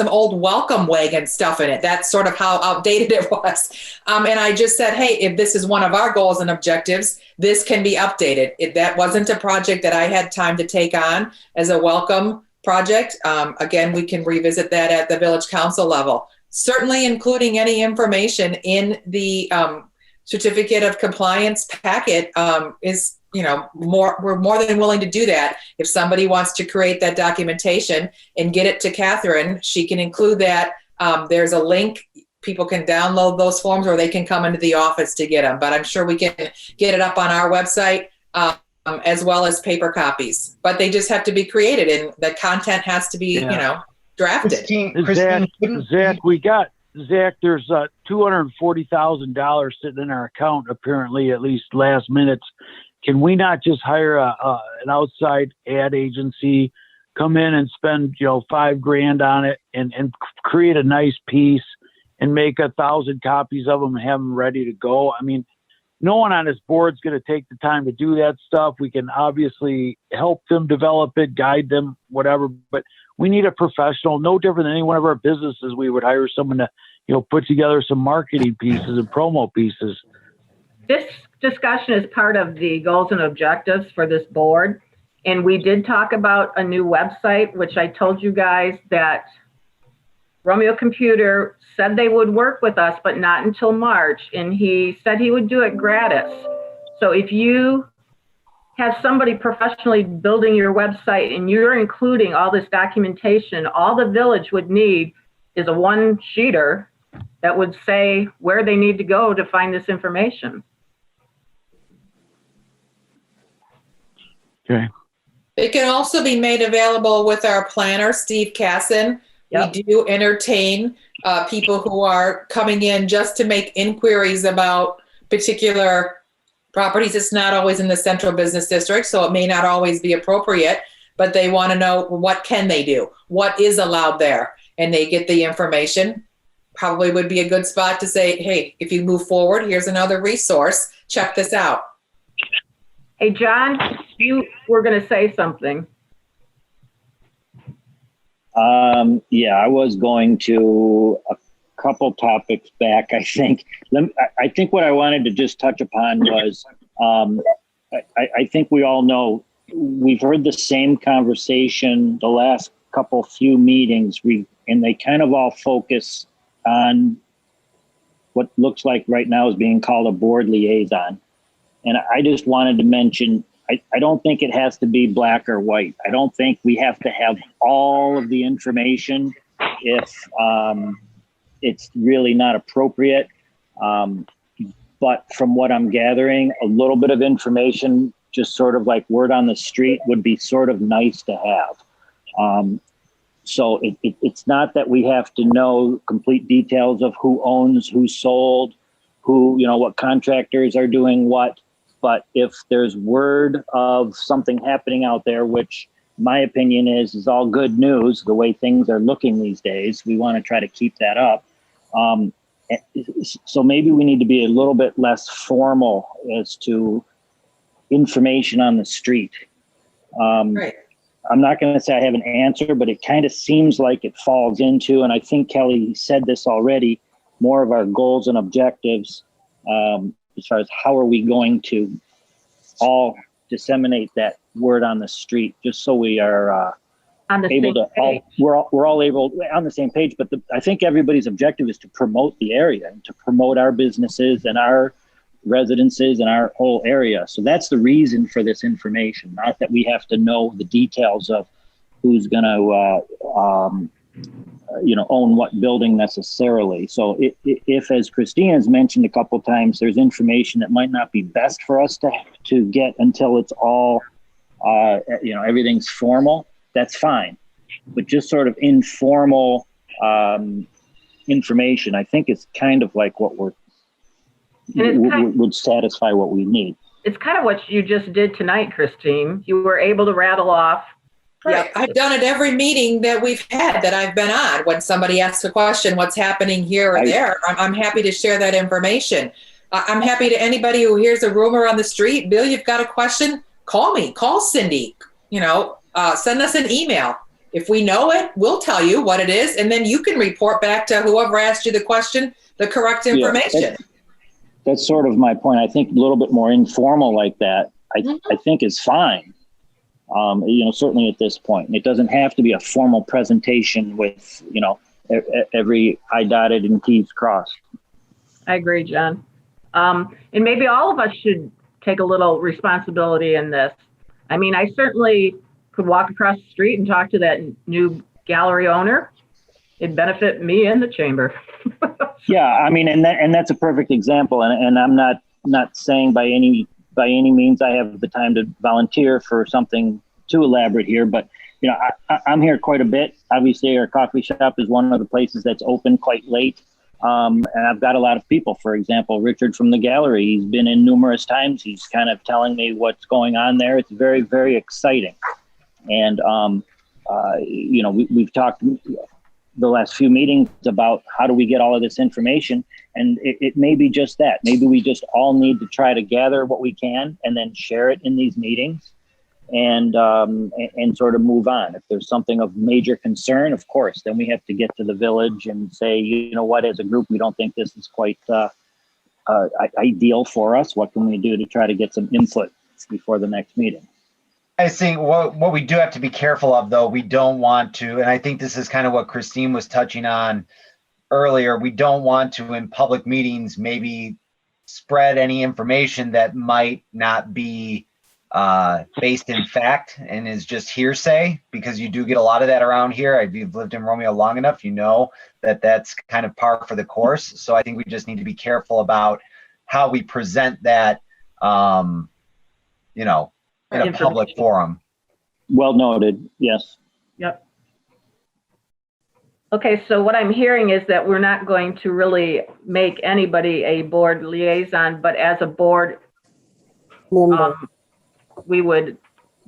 old welcome wagon stuff in it. That's sort of how outdated it was. And I just said, hey, if this is one of our goals and objectives, this can be updated. That wasn't a project that I had time to take on as a welcome project. Again, we can revisit that at the village council level. certainly including any information in the certificate of compliance packet is, we're more than willing to do that. If somebody wants to create that documentation and get it to Catherine, she can include that. There's a link. People can download those forms or they can come into the office to get them. But I'm sure we can get it up on our website as well as paper copies. But they just have to be created and the content has to be, drafted. Zach, there's $240,000 sitting in our account, apparently, at least last minute. Can we not just hire an outside ad agency, come in and spend, $5,000 on it and create a nice piece and make 1,000 copies of them and have them ready to go? I mean, no one on this board's going to take the time to do that stuff. We can obviously help them develop it, guide them, whatever, but we need a professional, no different than any one of our businesses. We would hire someone to, put together some marketing pieces and promo pieces. This discussion is part of the goals and objectives for this board. And we did talk about a new website, which I told you guys that Romeo Computer said they would work with us, but not until March. And he said he would do it gratis. So if you have somebody professionally building your website and you're including all this documentation, all the village would need is a one-sheeter that would say where they need to go to find this information. Okay. It can also be made available with our planner, Steve Casson. Yep. We do entertain people who are coming in just to make inquiries about particular properties. It's not always in the central business district, so it may not always be appropriate, but they want to know what can they do? What is allowed there? And they get the information. Probably would be a good spot to say, hey, if you move forward, here's another resource. Check this out. Hey, John, you were going to say something. Yeah, I was going to a couple topics back, I think. I think what I wanted to just touch upon was, I think we all know, we've heard the same conversation the last few meetings, and they kind of all focus on what looks like right now is being called a board liaison. And I just wanted to mention, I don't think it has to be black or white. I don't think we have to have all of the information if it's really not appropriate. But from what I'm gathering, a little bit of information, just sort of like word on the street, would be sort of nice to have. So it's not that we have to know complete details of who owns, who sold, who, what contractors are doing what. But if there's word of something happening out there, which my opinion is all good news, the way things are looking these days, we want to try to keep that up. So maybe we need to be a little bit less formal as to information on the street. Right. I'm not going to say I have an answer, but it kind of seems like it falls into, and I think Kelly said this already, more of our goals and objectives. As far as how are we going to all disseminate that word on the street, just so we are able to we're all able on the same page. But I think everybody's objective is to promote the area and to promote our businesses and our residences and our whole area. So that's the reason for this information, not that we have to know the details of who's going to own what building necessarily. So if, as Christine has mentioned a couple of times, there's information that might not be best for us to get until it's all, everything's formal, that's fine. But just sort of informal information, I think is kind of like what would satisfy what we need. It's kind of what you just did tonight, Christine. You were able to rattle off. Yeah, I've done it every meeting that we've had that I've been on. When somebody asks a question, what's happening here or there, I'm happy to share that information. I'm happy to anybody who hears a rumor on the street. Bill, you've got a question? Call me. Call Cindy. Send us an email. If we know it, we'll tell you what it is, and then you can report back to whoever asked you the question the correct information. Yeah, that's sort of my point. I think a little bit more informal like that, I think is fine. Certainly at this point, it doesn't have to be a formal presentation with, every I dotted and T's crossed. I agree, John. And maybe all of us should take a little responsibility in this. I mean, I certainly could walk across the street and talk to that new gallery owner. It'd benefit me and the chamber. Yeah, I mean, and that's a perfect example. And I'm not saying by any means I have the time to volunteer for something too elaborate here, but you know, I'm here quite a bit. Obviously, our coffee shop is one of the places that's open quite late. And I've got a lot of people. For example, Richard from the gallery, he's been in numerous times. He's kind of telling me what's going on there. It's very, very exciting. And, you know, we've talked the last few meetings about how do we get all of this information. And it may be just that. Maybe we just all need to try to gather what we can and then share it in these meetings and sort of move on. If there's something of major concern, of course, then we have to get to the village and say, you know what, as a group, we don't think this is quite ideal for us. What can we do to try to get some input before the next meeting? I think what we do have to be careful of, though, we don't want to, and I think this is kind of what Christine was touching on earlier, we don't want to, in public meetings, maybe spread any information that might not be based in fact and is just hearsay, because you do get a lot of that around here. If you've lived in Romeo long enough, you know that that's kind of par for the course. So I think we just need to be careful about how we present that, you know, in a public forum. Well noted. Yes. Yep. Okay, so what I'm hearing is that we're not going to really make anybody a board liaison, but as a board, we would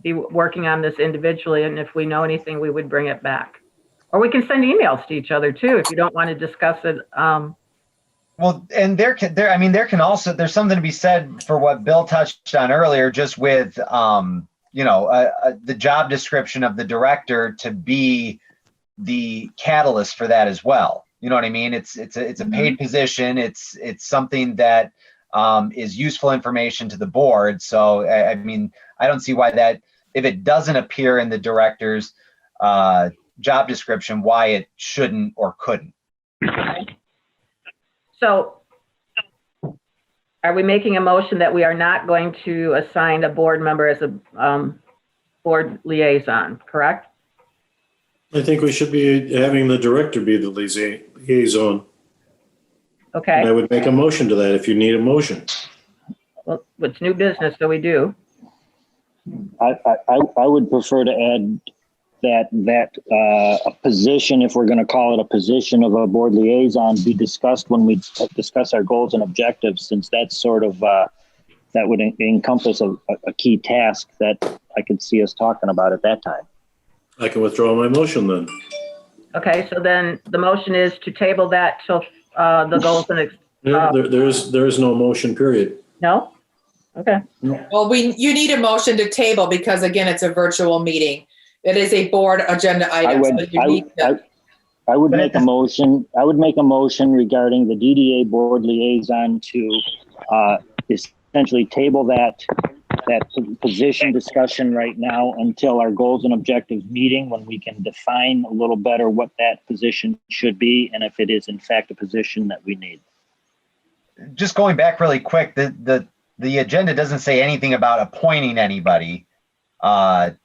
be working on this individually, and if we know anything, we would bring it back. Or we can send emails to each other too, if you don't want to discuss it. Well, and there can also, there's something to be said for what Bill touched on earlier, just with, you know, the job description of the director to be the catalyst for that as well. You know what I mean? It's a paid position. It's something that is useful information to the board. So, I mean, I don't see why that, if it doesn't appear in the director's job description, why it shouldn't or couldn't. So are we making a motion that we are not going to assign a board member as a board liaison, correct? I think we should be having the director be the liaison. Okay. And I would make a motion to that if you need a motion. Well, it's new business, so we do. I would prefer to add that a position, if we're going to call it a position of a board liaison, be discussed when we discuss our goals and objectives, since that's sort of that would encompass a key task that I could see us talking about at that time. I can withdraw my motion then. Okay, so then the motion is to table that till the goals and there is no motion, period. no? Okay. Well, you need a motion to table because again, it's a virtual meeting. It is a board agenda item. I would make a motion. I would make a motion regarding the DDA board liaison to essentially table that position discussion right now until our goals and objectives meeting, when we can define a little better what that position should be and if it is in fact a position that we need. Just going back really quick, the agenda doesn't say anything about appointing anybody. The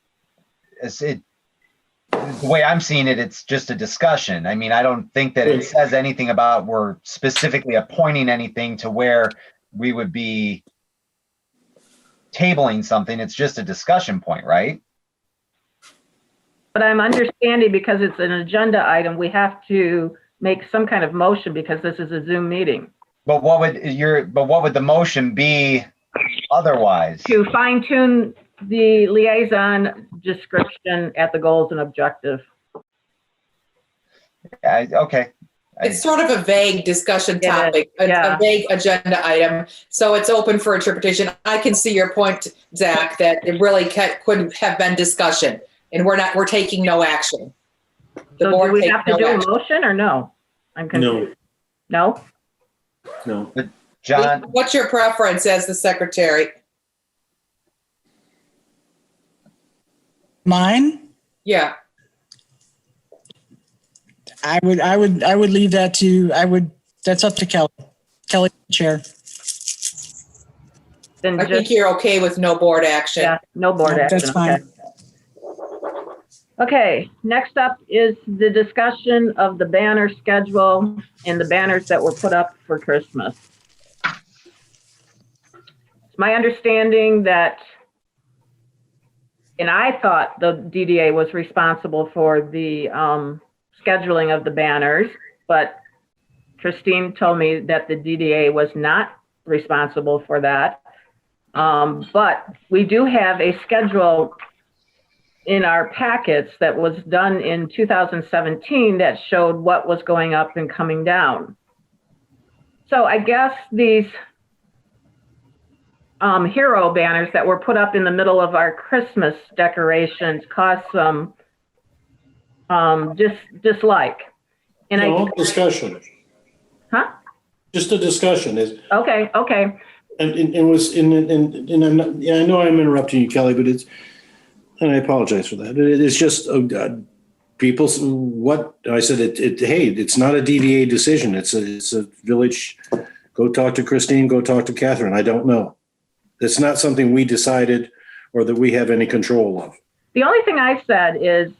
way I'm seeing it, it's just a discussion. I mean, I don't think that it says anything about we're specifically appointing anything to where we would be tabling something. It's just a discussion point, right? But I'm understanding, because it's an agenda item, we have to make some kind of motion because this is a Zoom meeting. But what would the motion be otherwise? To fine tune the liaison description at the goals and objective. Okay. It's sort of a vague discussion topic, a vague agenda item. So it's open for interpretation. I can see your point, Zach, that it really could have been discussion, and we're taking no action. So do we have to do a motion or no? I'm confused. No? No. John? What's your preference as the secretary? Mine? Yeah. I would leave that to, that's up to Kelly. Kelly, chair. Then I think you're okay with no board action. yeah, no board No, action. that's fine. Okay. Okay, next up is the discussion of the banner schedule and the banners that were put up for Christmas. It's my understanding that, and I thought the DDA was responsible for the scheduling of the banners, but Christine told me that the DDA was not responsible for that. But we do have a schedule in our packets that was done in 2017 that showed what was going up and coming down. So I guess these hero banners that were put up in the middle of our Christmas decorations caused some dislike. And Discussion. Huh? Just a discussion is. Okay. And it was, and I'm not, yeah, I know I'm interrupting you, Kelly, but it's, and I apologize for that. It's just people. What I said, hey, it's not a DDA decision. It's a village. Go talk to Christine. Go talk to Catherine. I don't know. It's not something we decided or that we have any control of. The only thing I said is,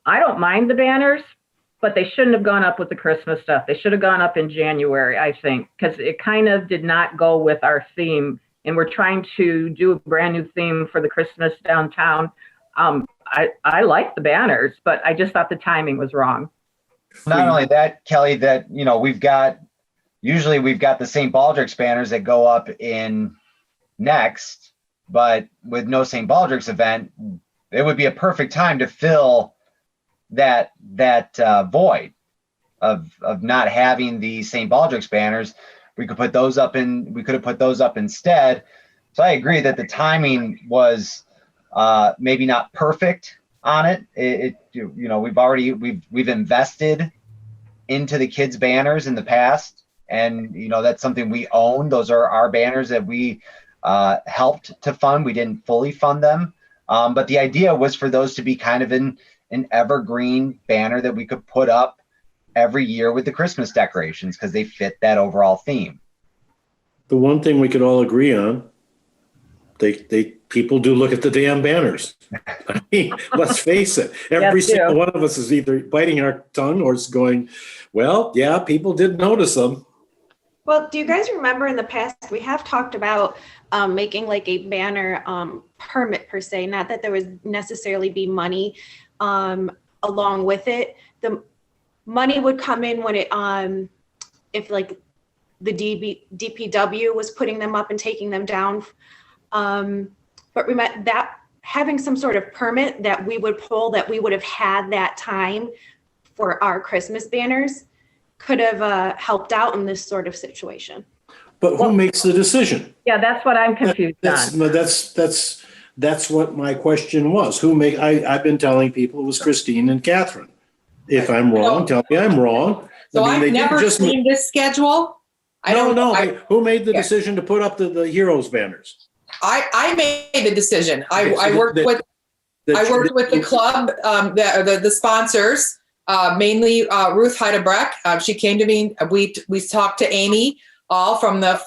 I don't mind the banners, but they shouldn't have gone up with the Christmas stuff. They should have gone up in January, I think, because it kind of did not go with our theme. And we're trying to do a brand new theme for the Christmas downtown. I like the banners, but I just thought the timing was wrong. Not only that, Kelly, that, usually we've got the St. Baldrick's banners that go up in next, but with no St. Baldrick's event, it would be a perfect time to fill that void of not having the St. Baldrick's banners. We could have put those up instead. So I agree that the timing was maybe not perfect on it. We've invested into the kids' banners in the past, and that's something we own. Those are our banners that we helped to fund. We didn't fully fund them, but the idea was for those to be kind of an evergreen banner that we could put up every year with the Christmas decorations because they fit that overall theme. The one thing we could all agree on, people do look at the damn banners. I mean, let's face it. Every single one of us is either biting our tongue or is going, well, yeah, people did notice them. Well, do you guys remember in the past, we have talked about making like a banner permit per se, not that there would necessarily be money along with it. The money would come in when it, if like the DPW was putting them up and taking them down. But remember that having some sort of permit that we would pull that we would have had that time for our Christmas banners could have helped out in this sort of situation. But who makes the decision? Yeah, that's what I'm confused on. That's what my question was. I've been telling people it was Christine and Catherine. If I'm wrong, tell me I'm wrong. So I've never seen this schedule. Who made the decision to put up the heroes banners? I made the decision. I worked with the club, the sponsors, mainly Ruth Heidebreck. She came to me. We talked to Amy all from the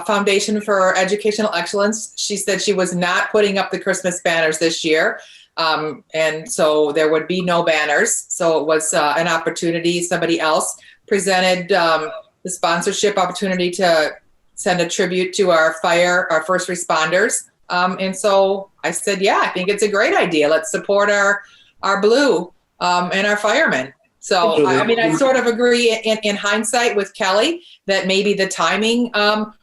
Foundation for Educational Excellence. She said she was not putting up the Christmas banners this year. And so there would be no banners. So it was an opportunity. Somebody else presented the sponsorship opportunity to send a tribute to our first responders. And so I said, yeah, I think it's a great idea. Let's support our blue and our firemen. So, I sort of agree in hindsight with Kelly that maybe the timing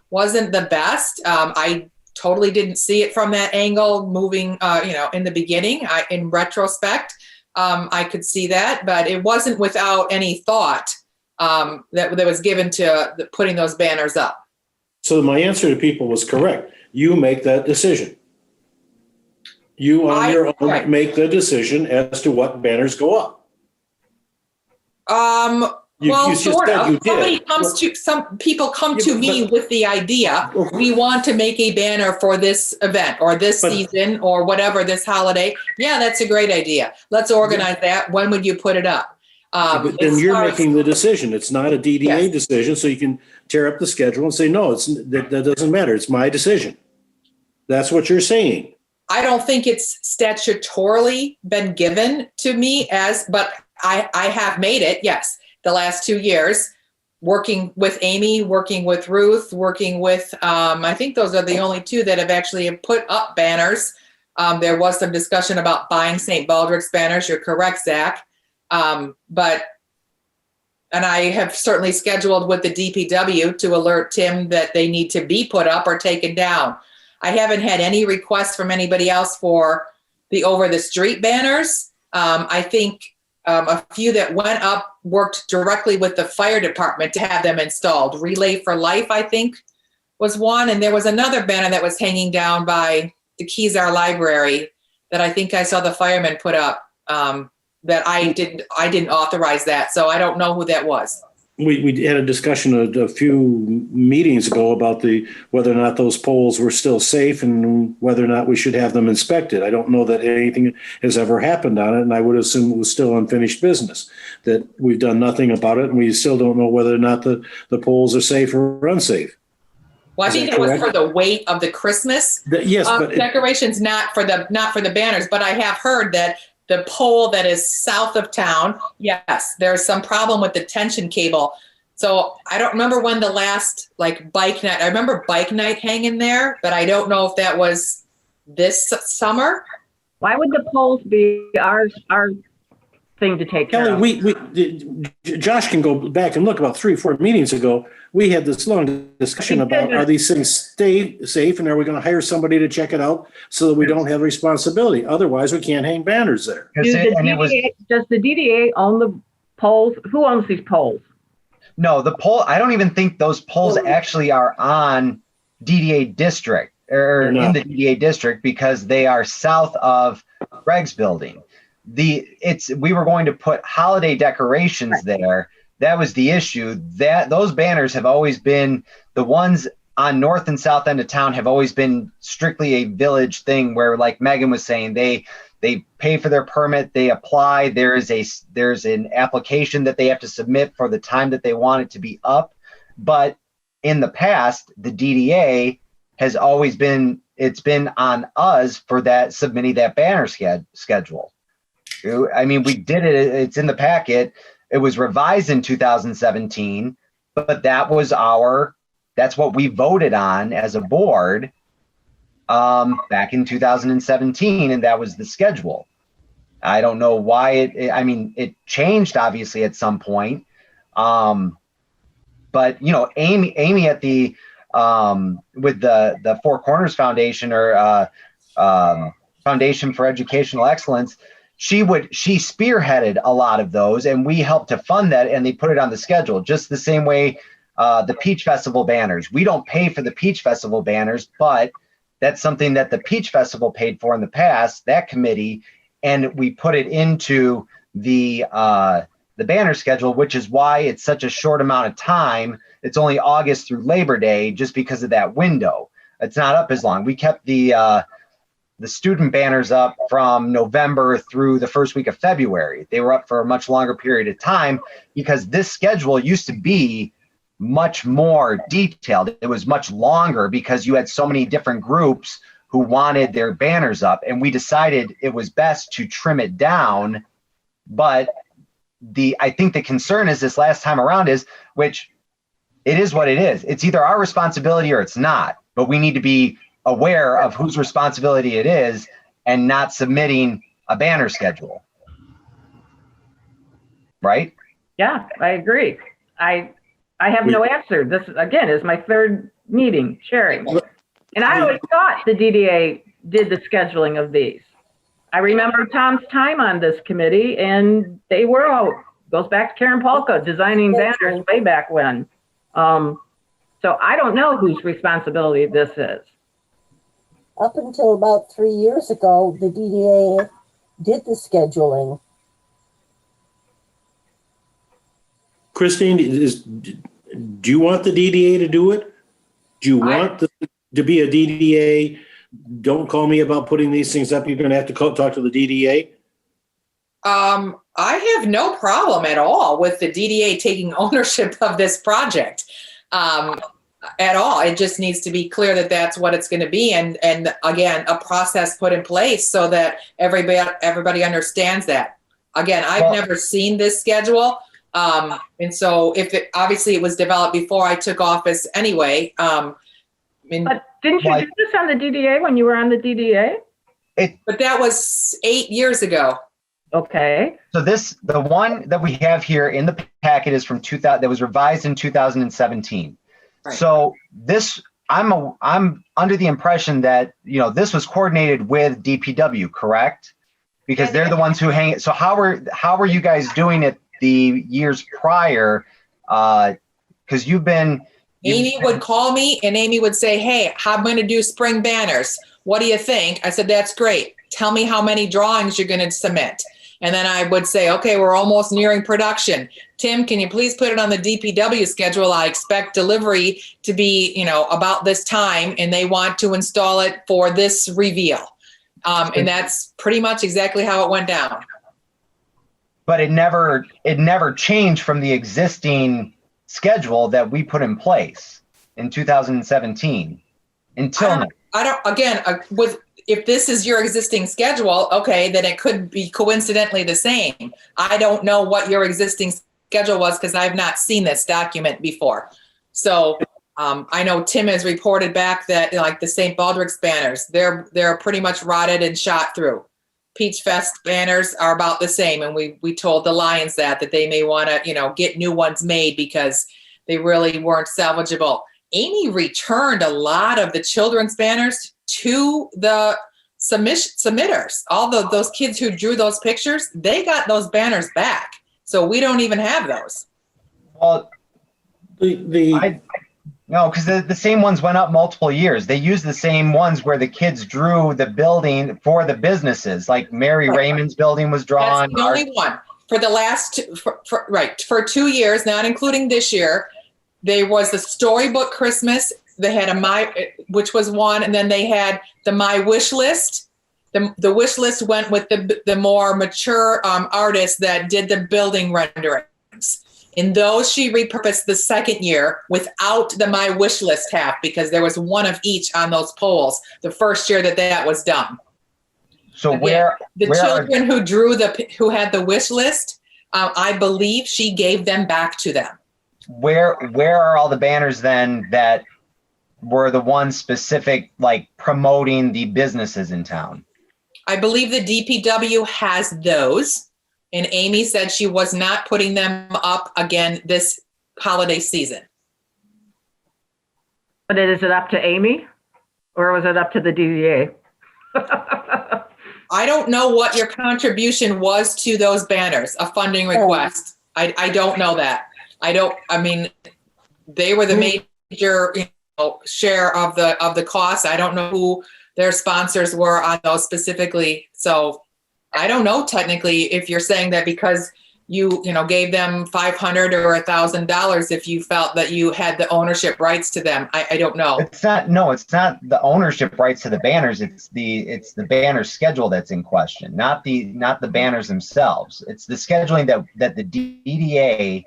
wasn't the best. I totally didn't see it from that angle moving, in the beginning. In retrospect, I could see that, but it wasn't without any thought that was given to putting those banners up. So my answer to people was correct. You make that decision. You on your own make the decision as to what banners go up. Sort of. Some people come to me with the idea, we want to make a banner for this event or this season or whatever, this holiday. Yeah, that's a great idea. Let's organize that. When would you put it up? But then you're making the decision. It's not a DDA Yes. decision, so you can tear up the schedule and say, no, that doesn't matter. It's my decision. That's what you're saying. I don't think it's statutorily been given to me but I have made it, yes, the last 2 years, working with Amy, working with Ruth, working with, I think those are the only two that have actually put up banners. There was some discussion about buying St. Baldrick's banners. You're correct, Zach. And I have certainly scheduled with the DPW to alert Tim that they need to be put up or taken down. I haven't had any requests from anybody else for the over the street banners. I think a few that went up worked directly with the fire department to have them installed. Relay for Life, I think, was one. And there was another banner that was hanging down by the Kezar Library that I think I saw the firemen put up. That I didn't authorize that, so I don't know who that was. We had a discussion a few meetings ago about whether or not those poles were still safe and whether or not we should have them inspected. I don't know that anything has ever happened on it, and I would assume it was still unfinished business, that we've done nothing about it, and we still don't know whether or not the poles are safe or unsafe. Well, I think it was for the weight of the Christmas Yes, but decorations, not for the banners. But I have heard that the pole that is south of town, yes, there's some problem with the tension cable. So I don't remember when the last bike night. I remember bike night hanging there, but I don't know if that was this summer. Why would the poles be our thing to take care of? Kelly, Josh can go back and look. About 3 or 4 meetings ago, we had this long discussion about, are these things stay safe, and are we going to hire somebody to check it out so that we don't have responsibility? Otherwise, we can't hang banners there. Does the DDA own the poles? Who owns these poles? No, the pole, I don't even think those poles actually are on DDA district or in the DDA district, because they are south of Greg's building. We were going to put holiday decorations there. That was the issue. Those banners have always been, the ones on north and south end of town have always been strictly a village thing, where, like Megan was saying, they pay for their permit, they apply, there's an application that they have to submit for the time that they want it to be up. But in the past, the DDA has always been, it's been on us for submitting that banner schedule. I mean, we did it, it's in the packet. It was revised in 2017, but that's what we voted on as a board back in 2017, and that was the schedule. I don't know why it changed obviously at some point. But Amy at the with the Four Corners Foundation or Foundation for Educational Excellence, she spearheaded a lot of those, and we helped to fund that, and they put it on the schedule. Just the same way the Peach Festival banners. We don't pay for the Peach Festival banners, but that's something that the Peach Festival paid for in the past, that committee, and we put it into the banner schedule, which is why it's such a short amount of time. It's only August through Labor Day, just because of that window. It's not up as long. We kept the student banners up from November through the first week of February. They were up for a much longer period of time because this schedule used to be much more detailed. It was much longer because you had so many different groups who wanted their banners up, and we decided it was best to trim it down. But I think the concern is this last time around which it is what it is. It's either our responsibility or it's not, but we need to be aware of whose responsibility it is and not submitting a banner schedule. Right? Yeah, I agree. I have no answer. This, again, is my third meeting sharing. And I always thought the DDA did the scheduling of these. I remember Tom's time on this committee, and they were goes back to Karen Polka, designing banners way back when. So I don't know whose responsibility this is. Up until about 3 years ago, the DDA did the scheduling. Christine, do you want the DDA to do it? Do you want to be a DDA? Don't call me about putting these things up. You're going to have to talk to the DDA. I have no problem at all with the DDA taking ownership of this project. At all. It just needs to be clear that that's what it's going to be. And again, a process put in place so that everybody understands that. Again, I've never seen this schedule. And so obviously it was developed before I took office anyway. But didn't you do this on the DDA when you were on the DDA? But that was 8 years ago. Okay. So the one that we have here in the packet is from 2000, that was revised in 2017. Right. So I'm under the impression that, this was coordinated with DPW, correct? Because they're the ones who hang it. So how were you guys doing it the years prior? Because Amy would call me and Amy would say, hey, I'm going to do spring banners. What do you think? I said, that's great. Tell me how many drawings you're going to submit. And then I would say, okay, we're almost nearing production. Tim, can you please put it on the DPW schedule? I expect delivery to be, about this time, and they want to install it for this reveal. And that's pretty much exactly how it went down. But it never changed from the existing schedule that we put in place in 2017 until now. If this is your existing schedule, okay, then it could be coincidentally the same. I don't know what your existing schedule was because I've not seen this document before. So I know Tim has reported back that like the St. Baldrick's banners, they're pretty much rotted and shot through. Peach Fest banners are about the same. And we told the Lions that they may want to, get new ones made because they really weren't salvageable. Amy returned a lot of the children's banners to the submitters. All those kids who drew those pictures, they got those banners back. So we don't even have those. Well, no, because the same ones went up multiple years. They used the same ones where the kids drew the building for the businesses, like Mary Raymond's building was drawn. That's the only one for the last, for 2 years, not including this year. There was the Storybook Christmas. They had which was one, and then they had the My Wish List. The wish list went with the more mature artists that did the building renderings. In those, she repurposed the second year without the My Wish List half because there was one of each on those poles the first year that was done. So again, children who had the wish list, I believe she gave them back to them. Where are all the banners then that were the ones specific, like promoting the businesses in town? I believe the DPW has those, and Amy said she was not putting them up again this holiday season. But is it up to Amy, or was it up to the DDA? I don't know what your contribution was to those banners, a funding request. I don't know that. They were the major share of the cost. I don't know who their sponsors were on those specifically. So I don't know technically if you're saying that because you gave them $500 or $1,000 if you felt that you had the ownership rights to them. I don't know. It's not the ownership rights to the banners. It's the banner schedule that's in question, not the banners themselves. It's the scheduling that the DDA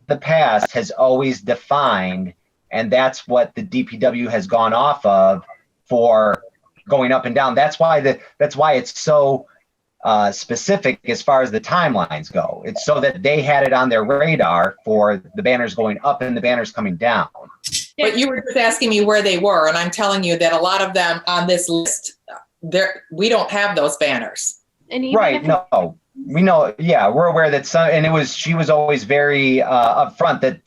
the past has always defined, and that's what the DPW has gone off of for going up and down. That's why it's so specific as far as the timelines go. It's so that they had it on their radar for the banners going up and the banners coming down. But you were just asking me where they were, and I'm telling you that a lot of them on this list, we don't have those banners. Right? No, we know. Yeah, we're aware that some, and she was always very upfront that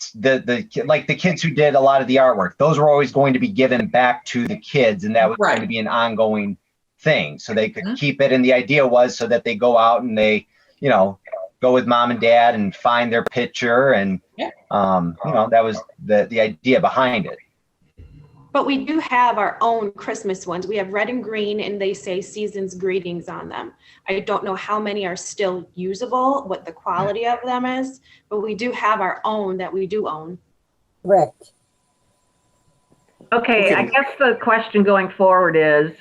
the kids who did a lot of the artwork, those were always going to be given back to the kids, and that was going to be an ongoing thing, so they could keep it. And the idea was so that they go out and they, go with mom and dad and find their picture, and that was the idea behind it. But we do have our own Christmas ones. We have red and green, and they say season's greetings on them. I don't know how many are still usable, what the quality of them is, but we do have our own that we do own. Correct. Okay, I guess the question going forward is,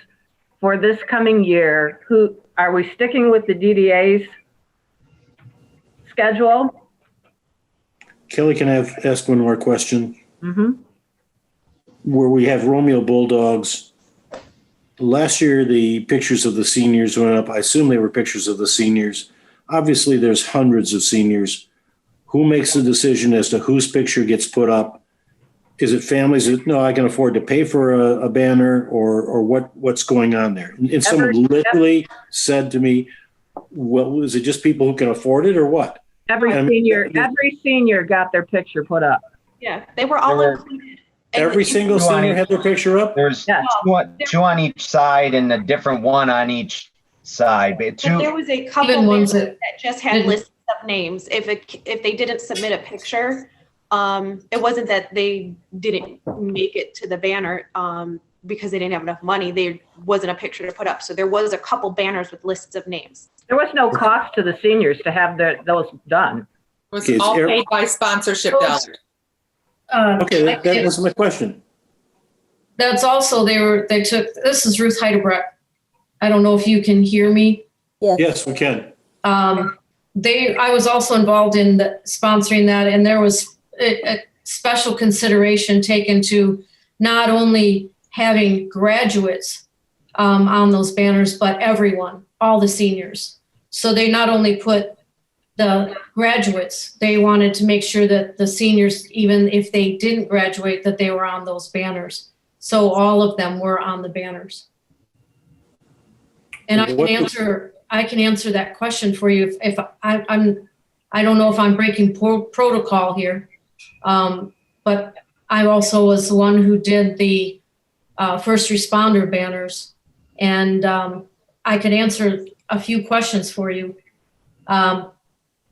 for this coming year, who are we sticking with the DDA's schedule. Kelly, can I ask one more question? Mm-hmm. Where we have Romeo Bulldogs, last year the pictures of the seniors went up. I assume they were pictures of the seniors. Obviously, there's hundreds of seniors. Who makes the decision as to whose picture gets put up? Is it families that, no, I can afford to pay for a banner, or what's going on there? And someone literally said to me, well, is it just people who can afford it or what? Every senior got their picture put up. Yeah, they were all included. Every single senior had their picture up? There's Yes. two on each side and a different one on each side. But there was a couple Even ones that just had lists of names. If they didn't submit a picture, it wasn't that they didn't make it to the banner because they didn't have enough money. There wasn't a picture to put up. So there was a couple banners with lists of names. There was no cost to the seniors to have those done. It was all paid by sponsorship dollars. Okay, that was my question. That's also, they took, this is Ruth Heidebrecht. I don't know if you can hear me. Yes, we can. I was also involved in sponsoring that, and there was a special consideration taken to not only having graduates on those banners, but everyone, all the seniors. So they not only put the graduates, they wanted to make sure that the seniors, even if they didn't graduate, that they were on those banners. So all of them were on the banners. And I can answer that question for you if I don't know if I'm breaking protocol here, but I also was the one who did the first responder banners, and I could answer a few questions for you.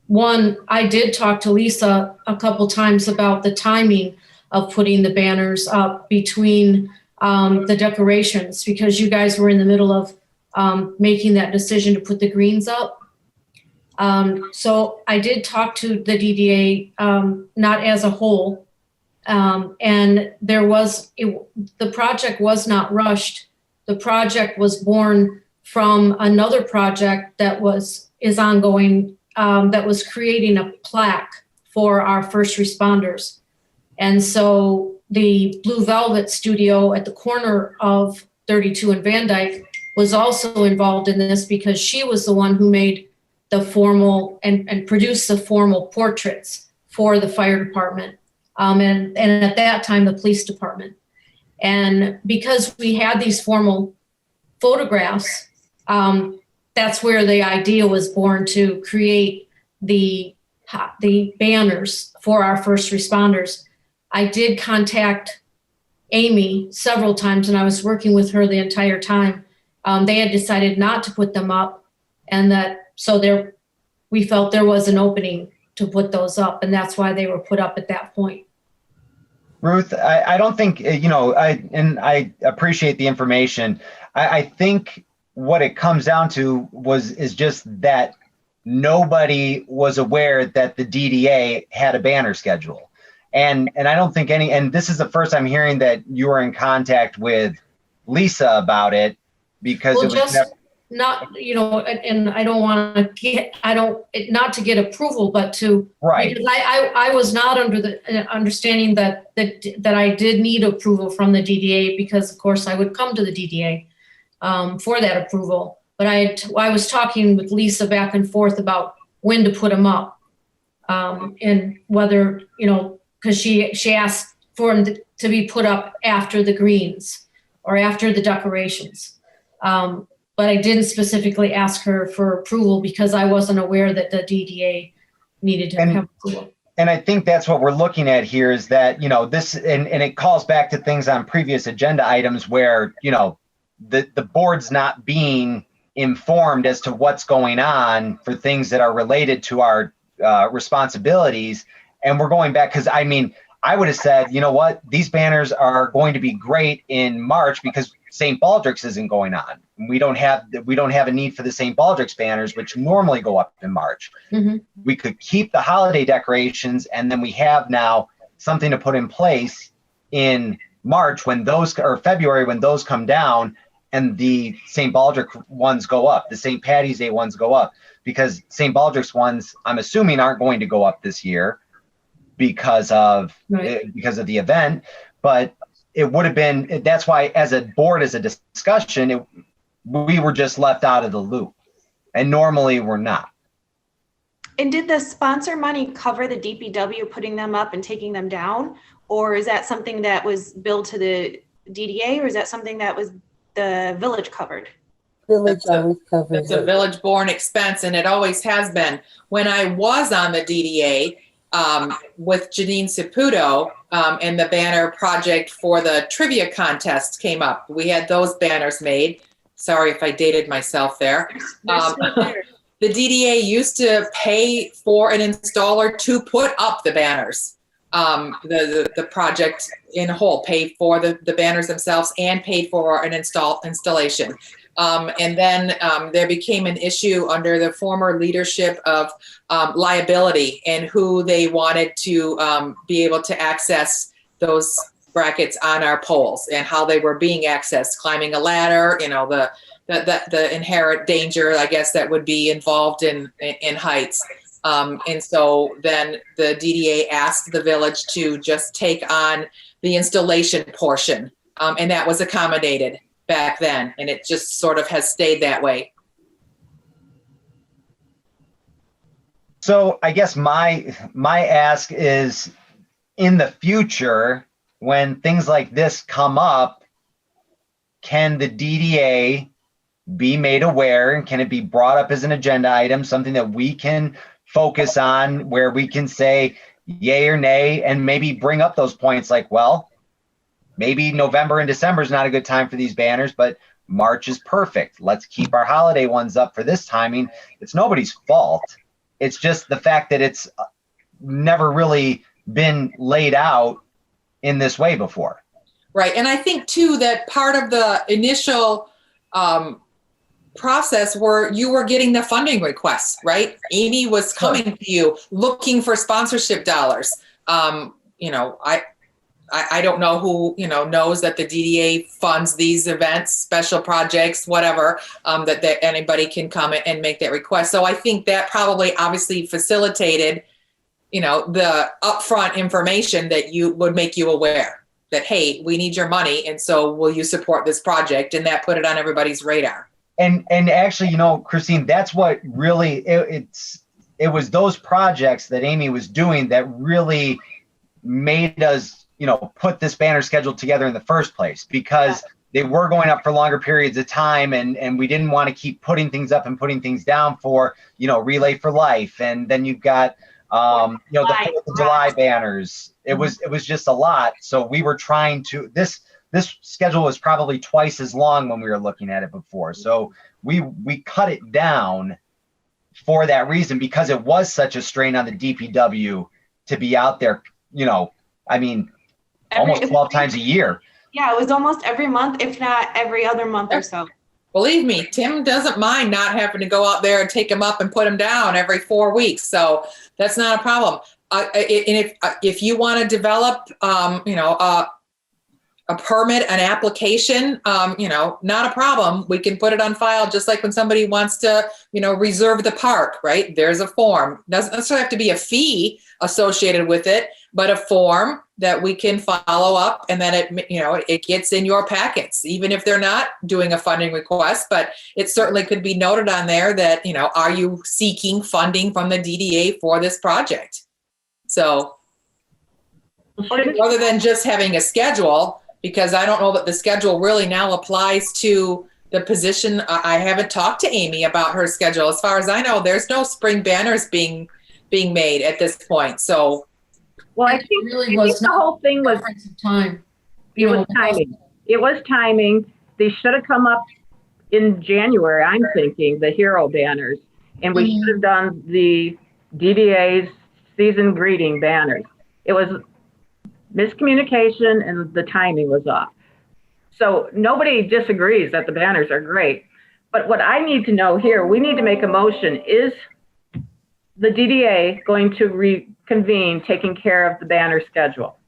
One, I did talk to Lisa a couple times about the timing of putting the banners up between the decorations, because you guys were in the middle of making that decision to put the greens up. So I did talk to the DDA, not as a whole, and the project was not rushed. The project was born from another project that is ongoing, that was creating a plaque for our first responders. And so the Blue Velvet Studio at the corner of 32 and Van Dyke was also involved in this, because she was the one who made the formal and produced the formal portraits for the fire department. And at that time, the police department. And because we had these formal photographs, that's where the idea was born, to create the banners for our first responders. I did contact Amy several times, and I was working with her the entire time. They had decided not to put them up, and we felt there was an opening to put those up, and that's why they were put up at that point. Ruth, I don't think, I appreciate the information. I think what it comes down to is just that nobody was aware that the DDA had a banner schedule. And I don't think and this is the first I'm hearing that you were in contact with Lisa about it, because it was not, and I don't want to not to get approval, but to, right. Because I was not under the understanding that I did need approval from the DDA, because of course I would come to the DDA for that approval. But I was talking with Lisa back and forth about when to put them up, and whether, because she asked for them to be put up after the greens or after the decorations. But I didn't specifically ask her for approval, because I wasn't aware that the DDA needed to have approval. And I think that's what we're looking at here, is that, this, and it calls back to things on previous agenda items where, the board's not being informed as to what's going on for things that are related to our responsibilities. And we're going back, because I would have said, you know what, these banners are going to be great in March because St. Baldrick's isn't going on. We don't have a need for the St. Baldrick's banners, which normally go up in March. Mm-hmm. We could keep the holiday decorations, and then we have now something to put in place in March or February when those come down. and the St. Baldrick ones go up, the St. Patty's Day ones go up, because St. Baldrick's ones, I'm assuming, aren't going to go up this year because of the event. But it would have been, that's why as a board, as a discussion, we were just left out of the loop, and normally we're not. And did the sponsor money cover the DPW putting them up and taking them down? Or is that something that was billed to the DDA, or is that something that was the village covered? Village always covers It's a it. village-borne expense, and it always has been. When I was on the DDA with Janine Saputo, and the banner project for the trivia contest came up, we had those banners made. Sorry if I dated myself there. The DDA used to pay for an installer to put up the banners. The project in whole paid for the banners themselves and paid for an installation. And then there became an issue under the former leadership of liability and who they wanted to be able to access those brackets on our poles and how they were being accessed, climbing a ladder, the inherent danger, I guess, that would be involved in heights. And so then the DDA asked the village to just take on the installation portion. And that was accommodated back then. And it just sort of has stayed that way. So I guess my ask is, in the future, when things like this come up, can the DDA be made aware, and can it be brought up as an agenda item, something that we can focus on, where we can say yay or nay, and maybe bring up those points like, well, maybe November and December is not a good time for these banners, but March is perfect. Let's keep our holiday ones up for this timing. It's nobody's fault. It's just the fact that it's never really been laid out in this way before. Right. And I think too that part of the initial process where you were getting the funding requests, right? Amy was coming to you looking for sponsorship dollars. I don't know who, knows that the DDA funds these events, special projects, whatever, that anybody can come and make that request. So I think that probably obviously facilitated, the upfront information that would make you aware that, hey, we need your money. And so will you support this project? And that put it on everybody's radar. And actually, Christine, that's what really, it was those projects that Amy was doing that really made us, put this banner schedule together in the first place, because they were going up for longer periods of time, and we didn't want to keep putting things up and putting things down for, Relay for Life. And then you've got, the 4th of July banners. It was just a lot. So we were trying to, this schedule was probably twice as long when we were looking at it before. So we cut it down for that reason, because it was such a strain on the DPW to be out there, almost 12 times a year. Yeah, it was almost every month, if not every other month or so. Believe me, Tim doesn't mind not having to go out there and take them up and put them down every 4 weeks. So that's not a problem. And if you want to develop, a permit, an application, not a problem. We can put it on file, just like when somebody wants to, reserve the park, right? There's a form. Doesn't necessarily have to be a fee associated with it, but a form that we can follow up, and then it gets in your packets, even if they're not doing a funding request. But it certainly could be noted on there that, are you seeking funding from the DDA for this project? So rather than just having a schedule, because I don't know that the schedule really now applies to the position. I haven't talked to Amy about her schedule. As far as I know, there's no spring banners being made at this point. So, well, I think the whole thing was time. It was timing. It was timing. They should have come up in January, I'm thinking, the hero banners, and we should have done the DDA's season greeting banners. It was miscommunication, and the timing was off. So nobody disagrees that the banners are great. But what I need to know here, we need to make a motion. Is the DDA going to reconvene taking care of the banner schedule?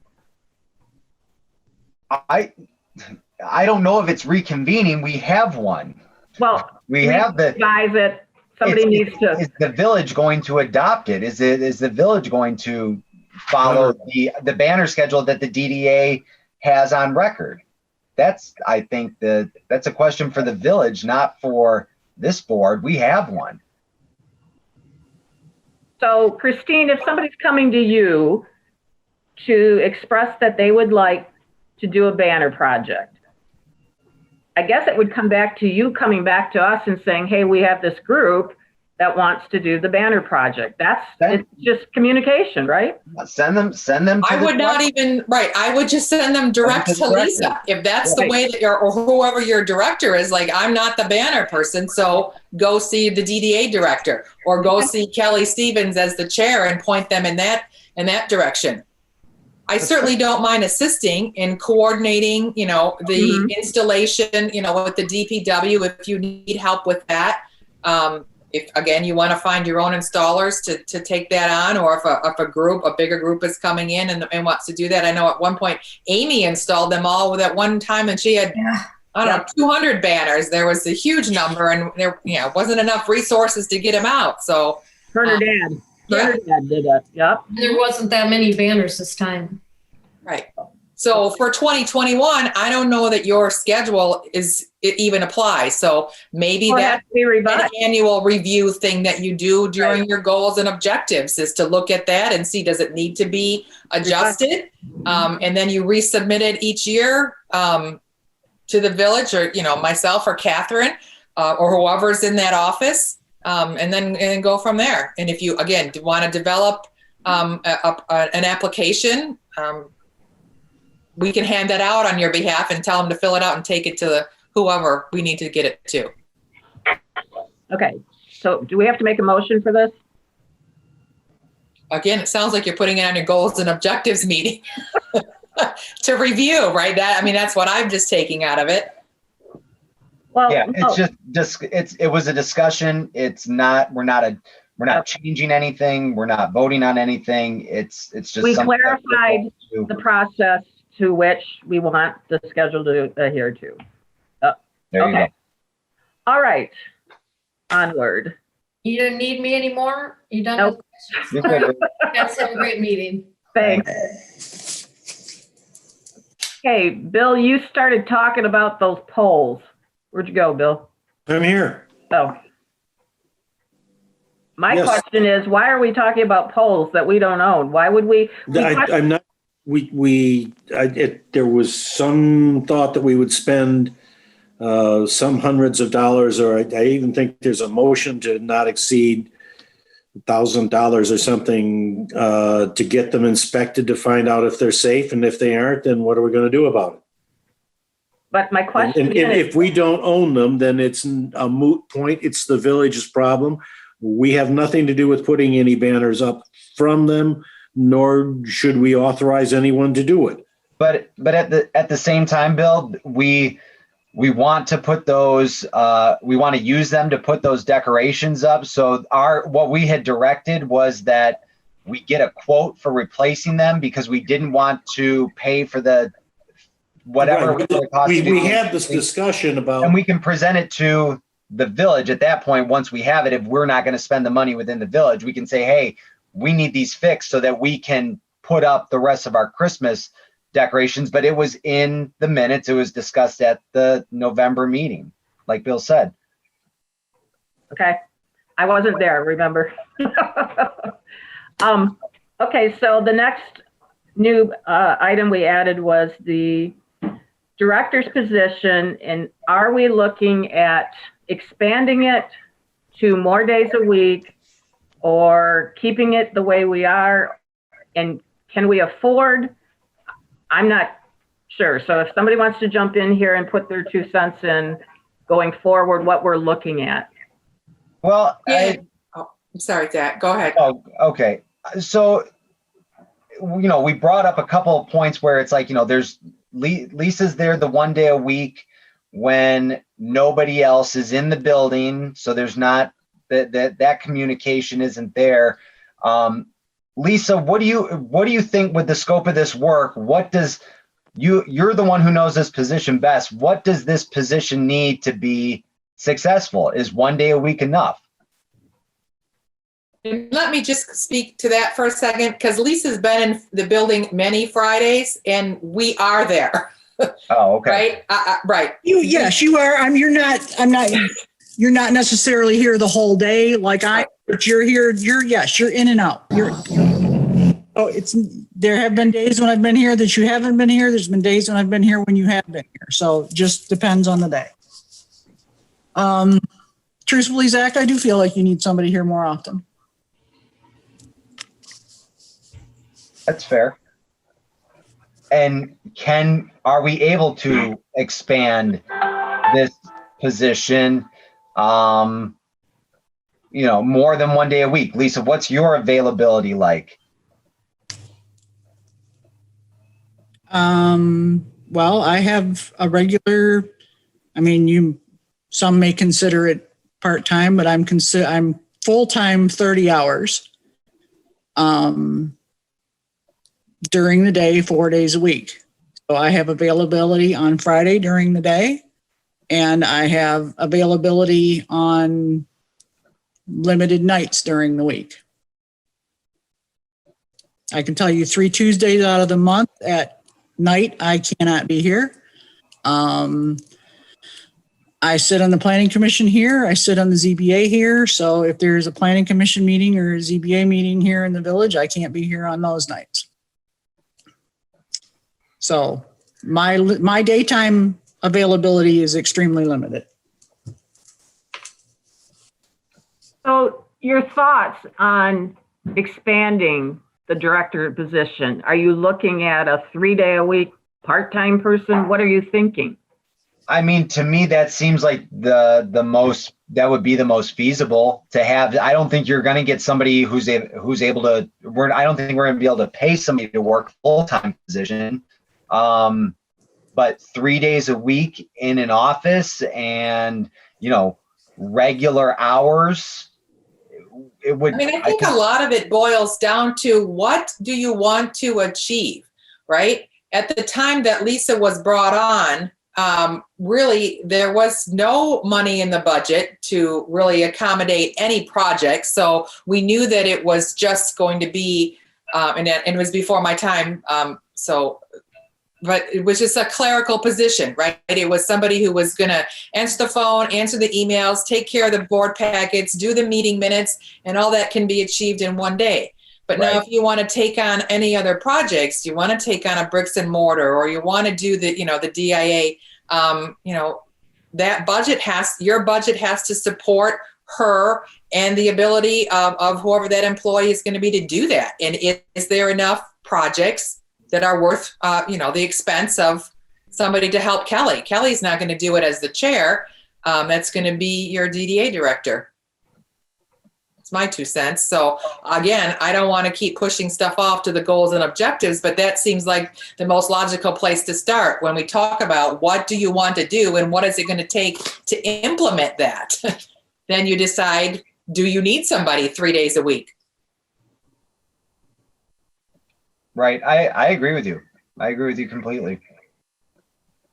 I don't know if it's reconvening. We have one. Well, We have the. Guys, that somebody needs to. Is the village going to adopt it? Is the village going to follow the banner schedule that the DDA has on record? I think that's a question for the village, not for this board. We have one. So Christine, if somebody's coming to you to express that they would like to do a banner project, I guess it would come back to you coming back to us and saying, hey, we have this group that wants to do the banner project. It's just communication, right? Send them to I would not even, right. I would just send them direct to Lisa. If that's the way that or whoever your director is, like, I'm not the banner person. So go see the DDA director or go see Kelly Stevens as the chair and point them in that direction. I certainly don't mind assisting in coordinating, the installation, with the DPW, if you need help with that. If again, you want to find your own installers to take that on, or if a bigger group is coming in and wants to do that. I know at one point, Amy installed them all at one time and she had, 200 banners. There was a huge number and there, wasn't enough resources to get them out. So her dad did it. Yep. There wasn't that many banners this time. Right. So for 2021, I don't know that your schedule it even applies. So maybe that's an annual review thing that you do during your goals and objectives is to look at that and see, does it need to be adjusted? And then you resubmit it each year to the village or, myself or Catherine or whoever's in that office. And then go from there. And if you, again, want to develop an application, we can hand that out on your behalf and tell them to fill it out and take it to whoever we need to get it to. Okay. So do we have to make a motion for this? Again, it sounds like you're putting it on your goals and objectives meeting to review, right? That's what I'm just taking out of it. Well, yeah, it was a discussion. We're not changing anything. We're not voting on anything. It's just we clarified the process to which we want the schedule to adhere to. There you go. All right. Onward. You don't need me anymore? You done? Nope. You guys have a great meeting. Thanks. Okay, Bill, you started talking about those polls. Where'd you go, Bill? I'm here. Oh. My Yes. question is, why are we talking about polls that we don't own? Why would we? I'm not. There was some thought that we would spend some hundreds of dollars, or I even think there's a motion to not exceed $1,000 or something to get them inspected to find out if they're safe, and if they aren't, then what are we going to do about it? But my question And if we don't own them, then it's a moot point. It's the village's problem. We have nothing to do with putting any banners up from them, nor should we authorize anyone to do it. But at the same time, Bill, we want to put those. We want to use them to put those decorations up. So what we had directed was that we get a quote for replacing them because we didn't want to pay for the whatever. Right. We had this discussion about, and we can present it to the village at that point. Once we have it, if we're not going to spend the money within the village, we can say, hey, we need these fixed so that we can put up the rest of our Christmas decorations. But it was in the minutes. It was discussed at the November meeting, like Bill said. Okay. I wasn't there, remember? Okay, so the next new item we added was the director's position. And are we looking at expanding it to more days a week or keeping it the way we are? And can we afford? I'm not sure. So if somebody wants to jump in here and put their 2 cents in going forward, what we're looking at. Well, yeah. I'm sorry, Zach. Go ahead. Oh, okay. So, we brought up a couple of points where it's like, there's Lisa's there the 1 day a week when nobody else is in the building. So there's not that communication isn't there. Lisa, what do you think with the scope of this work? What does you're the one who knows this position best. What does this position need to be successful? Is 1 day a week enough? And let me just speak to that for a second, because Lisa's been in the building many Fridays, and we are there. Oh, okay. Right? Right. Yes, you are. You're not necessarily here the whole day like but you're here, you're in and out. There have been days when I've been here that you haven't been here. There's been days when I've been here when you have been here. So it just depends on the day. Truthfully, Zach, I do feel like you need somebody here more often. That's fair. And are we able to expand this position, more than 1 day a week? Lisa, what's your availability like? Well, I have a regular, some may consider it part-time, but I'm full-time 30 hours. During the day, 4 days a week. So I have availability on Friday during the day, and I have availability on limited nights during the week. I can tell you 3 Tuesdays out of the month at night, I cannot be here. I sit on the planning commission here. I sit on the ZBA here. So if there's a planning commission meeting or a ZBA meeting here in the village, I can't be here on those nights. So my daytime availability is extremely limited. So your thoughts on expanding the director position? Are you looking at a 3 day a week part-time person? What are you thinking? To me, that seems like that would be the most feasible to have. I don't think you're going to get somebody who's able to. I don't think we're going to be able to pay somebody to work full-time position. But 3 days a week in an office and, regular hours, it would. I think a lot of it boils down to what do you want to achieve, right? At the time that Lisa was brought on, really, there was no money in the budget to really accommodate any project. So we knew that it was just going to be, and it was before my time. But it was just a clerical position, right? It was somebody who was going to answer the phone, answer the emails, take care of the board packets, do the meeting minutes, and all that can be achieved in 1 day. But now if you want to take on any other projects, you want to take on a bricks and mortar, or you want to do the DIA, that your budget has to support her and the ability of whoever that employee is going to be to do that. And is there enough projects that are worth, the expense of somebody to help Kelly? Kelly's not going to do it as the chair. That's going to be your DDA director. It's my 2 cents. So again, I don't want to keep pushing stuff off to the goals and objectives, but that seems like the most logical place to start when we talk about what do you want to do and what is it going to take to implement that? Then you decide, do you need somebody 3 days a week? Right. I agree with you. I agree with you completely.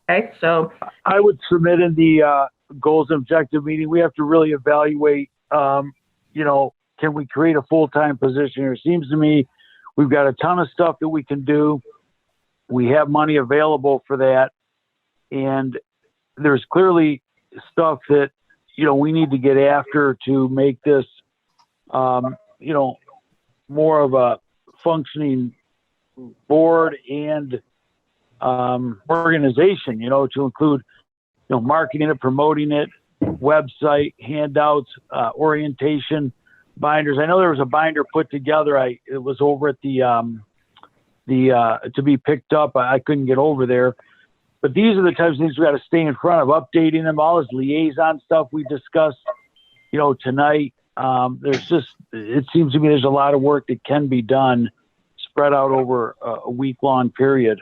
Okay, so I would submit in the goals and objective meeting, we have to really evaluate, can we create a full-time position? It seems to me we've got a ton of stuff that we can do. We have money available for that. And there's clearly stuff that, we need to get after to make this, more of a functioning board and organization, to include, marketing it, promoting it, website, handouts, orientation, binders. I know there was a binder put together. It was over at the to be picked up. I couldn't get over there. But these are the types of things we got to stay in front of, updating them, all this liaison stuff we discussed, tonight. It seems to me there's a lot of work that can be done spread out over a week-long period.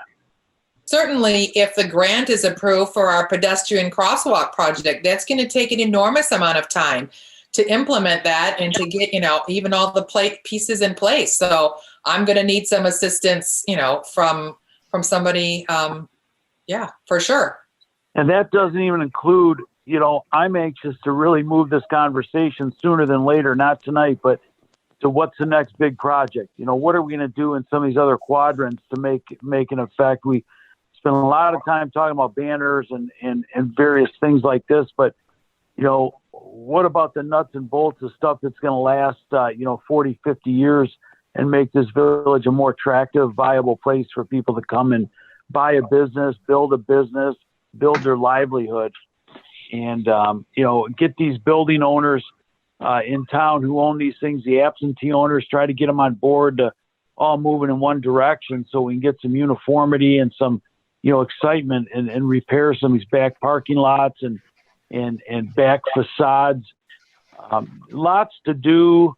Certainly, if the grant is approved for our pedestrian crosswalk project, that's going to take an enormous amount of time to implement that and to get, even all the pieces in place. So I'm going to need some assistance, from somebody Yeah, for sure. And that doesn't even include, you know, I'm anxious to really move this conversation sooner than later, not tonight, but to what's the next big project? You know, what are we going to do in some of these other quadrants to make an effect? We spend a lot of time talking about banners and various things like this, but, you know, what about the nuts and bolts of stuff that's going to last, 40, 50 years and make this village a more attractive, viable place for people to come and buy a business, build their livelihood, and, get these building owners in town who own these things, the absentee owners, try to get them on board to all moving in one direction so we can get some uniformity and some, excitement and repair some of these back parking lots and back facades. Lots to do.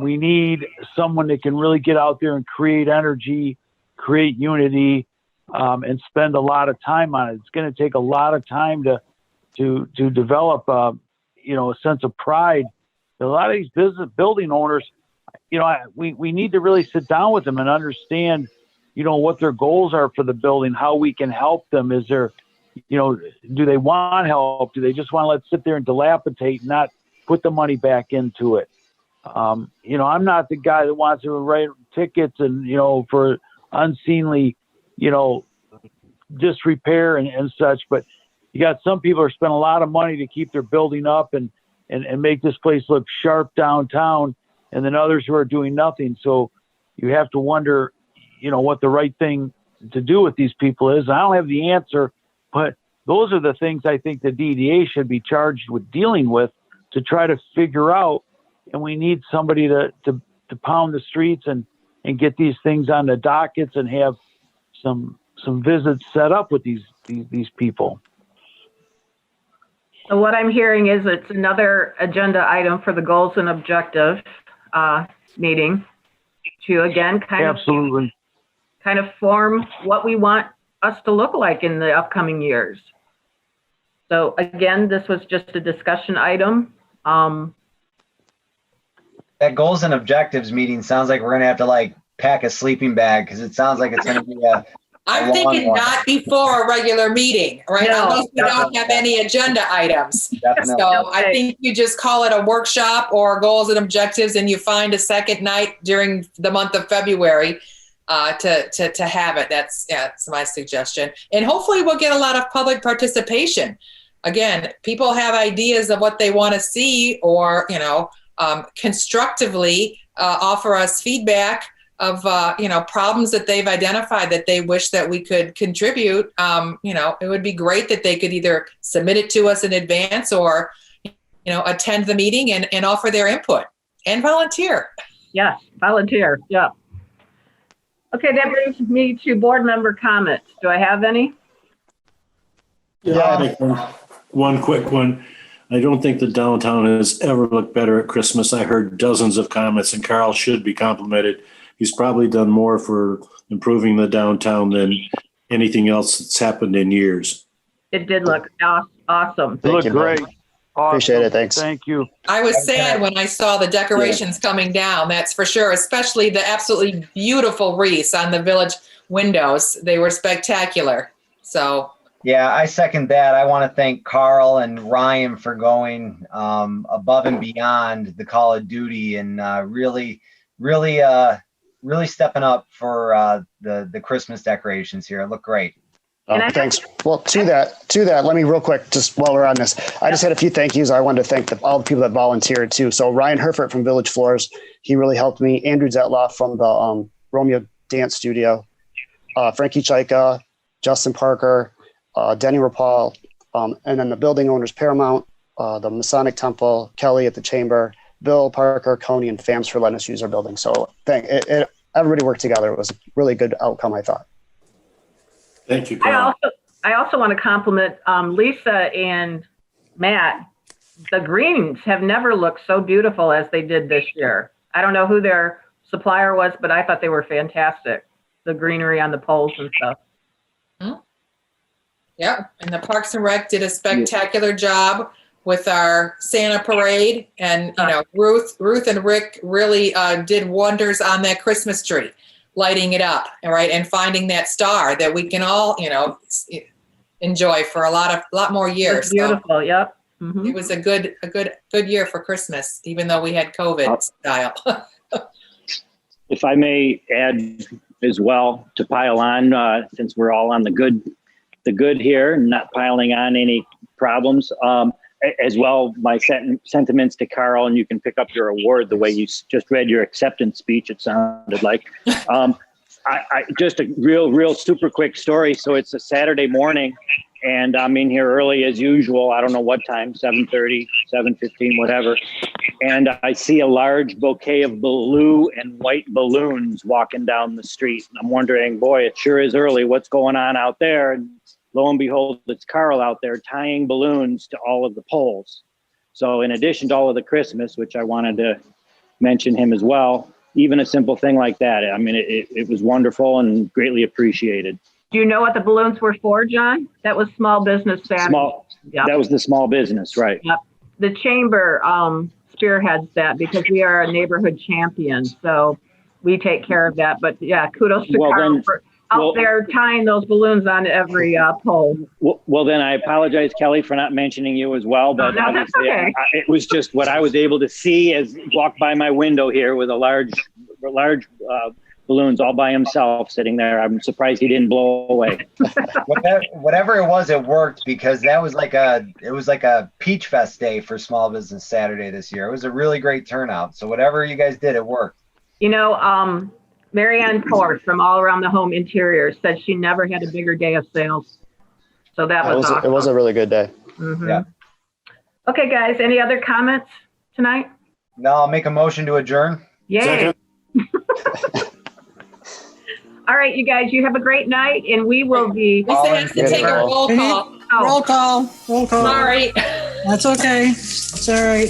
We need someone that can really get out there and create energy, create unity, and spend a lot of time on it. It's going to take a lot of time to develop, a sense of pride. A lot of these building owners, we need to really sit down with them and understand, what their goals are for the building, how we can help them. Is there, do they want help? Do they just want to let it sit there and dilapidate and not put the money back into it? I'm not the guy that wants to write tickets and, for unseemly, disrepair and such, but you got some people who are spending a lot of money to keep their building up and make this place look sharp downtown, and then others who are doing nothing. So you have to wonder, what the right thing to do with these people is. I don't have the answer, but those are the things I think the DDA should be charged with dealing with to try to figure out. And we need somebody to pound the streets and get these things on the dockets and have some visits set up with these people. So what I'm hearing is it's another agenda item for the goals and objectives meeting to, again, kind of form what we want us to look like in the upcoming years. So again, this was just a discussion item. That goals and objectives meeting sounds like we're going to have to pack a sleeping bag, because it sounds like it's going to be I'm thinking not before a regular meeting, right? No, Unless we don't have any agenda items. Definitely. So I think you just call it a workshop or goals and objectives, and you find a second night during the month of February to have it. That's my suggestion. And hopefully we'll get a lot of public participation. Again, people have ideas of what they want to see, or, constructively offer us feedback of, problems that they've identified that they wish that we could contribute. It would be great that they could either submit it to us in advance or, attend the meeting and offer their input and volunteer. Yes, volunteer. Yeah. Okay, that brings me to board member comments. Do I have any? Yeah, one quick one. I don't think the downtown has ever looked better at Christmas. I heard dozens of comments, and Carl should be complimented. He's probably done more for improving the downtown than anything else that's happened in years. It did look awesome. It looked great. Awesome. Appreciate it. Thanks. Thank you. I was sad when I saw the decorations coming down, that's for sure, especially the absolutely beautiful wreaths on the village windows. They were spectacular. So yeah, I second that. I want to thank Carl and Ryan for going above and beyond the call of duty and really stepping up for the Christmas decorations here. It looked great. Thanks. Well, to that, let me real quick, just while we're on this, I just had a few thank yous. I wanted to thank all the people that volunteered too. So Ryan Herfert from Village Floors, he really helped me. Andrew Zetloff from the Romeo Dance Studio, Frankie Chaika, Justin Parker, Denny Rapal, and then the building owners, Paramount, the Masonic Temple, Kelly at the Chamber, Bill Parker, Coney, and FAMS for letting us use our building. So everybody worked together. It was a really good outcome, I thought. Thank you, Carl. I also want to compliment Lisa and Matt. The greens have never looked so beautiful as they did this year. I don't know who their supplier was, but I thought they were fantastic. The greenery on the poles and stuff. Yeah, and the Parks and Rec did a spectacular job with our Santa parade, and Ruth and Rick really did wonders on that Christmas tree. lighting it up, all right, and finding that star that we can all, enjoy for a lot more years. It's beautiful. Yep. So Mhm. it was a good year for Christmas, even though we had COVID style. If I may add as well to pile on, since we're all on the good here, not piling on any problems. As well, my sentiments to Carl, and you can pick up your award the way you just read your acceptance speech. It sounded like. I just a real super quick story. So it's a Saturday morning, and I'm in here early as usual. I don't know what time, 7:30, 7:15, whatever. And I see a large bouquet of blue and white balloons walking down the street. And I'm wondering, boy, it sure is early. What's going on out there? And lo and behold, it's Carl out there tying balloons to all of the poles. So in addition to all of the Christmas, which I wanted to mention him as well, even a simple thing like that, I mean, it was wonderful and greatly appreciated. Do you know what the balloons were for, John? That was Small Business Saturday. Yep. That was the small business, right? Yep. The chamber spearheads that because we are a neighborhood champion, so we take care of that. But yeah, kudos to Carl for out there tying those balloons on every pole. Well, then I apologize, Kelly, for not mentioning you as well. But no, that's okay. It was just what I was able to see as walked by my window here with a large balloons all by himself sitting there. I'm surprised he didn't blow away. Whatever it was, it worked because it was like a Peach Fest day for Small Business Saturday this year. It was a really great turnout. So whatever you guys did, it worked. Marianne Port from All Around the Home Interior said she never had a bigger day of sales. So that was awesome. It was a really good day. Mm-hmm. Yeah. Okay, guys, any other comments tonight? No, I'll make a motion to adjourn. Yay. All right, you guys, you have a great night, and we will be. Lisa has to take a roll call. Roll call. Sorry. That's okay. It's all right.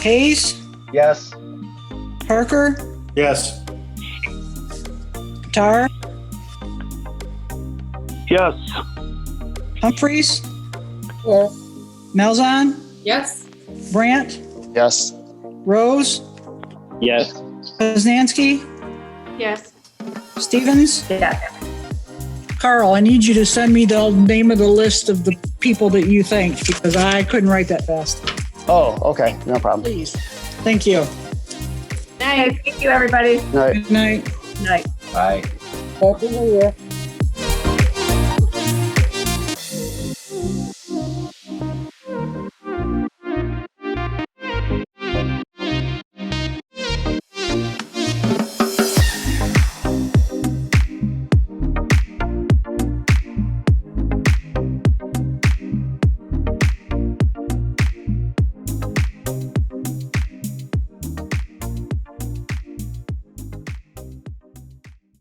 Hayes, Yes. Parker, Yes. Tar, Yes. Humphreys, Yes. Malzahn, Yes. Brandt, Yes. Rose, Yes. Poznansky, Yes. Stevens. Yes. Carl, I need you to send me the name of the list of the people that you thanked because I couldn't write that fast. Oh, okay. No problem. Please. Thank you. Nice. Thank you, everybody. All right. Good night. Night. Bye. Happy New Year.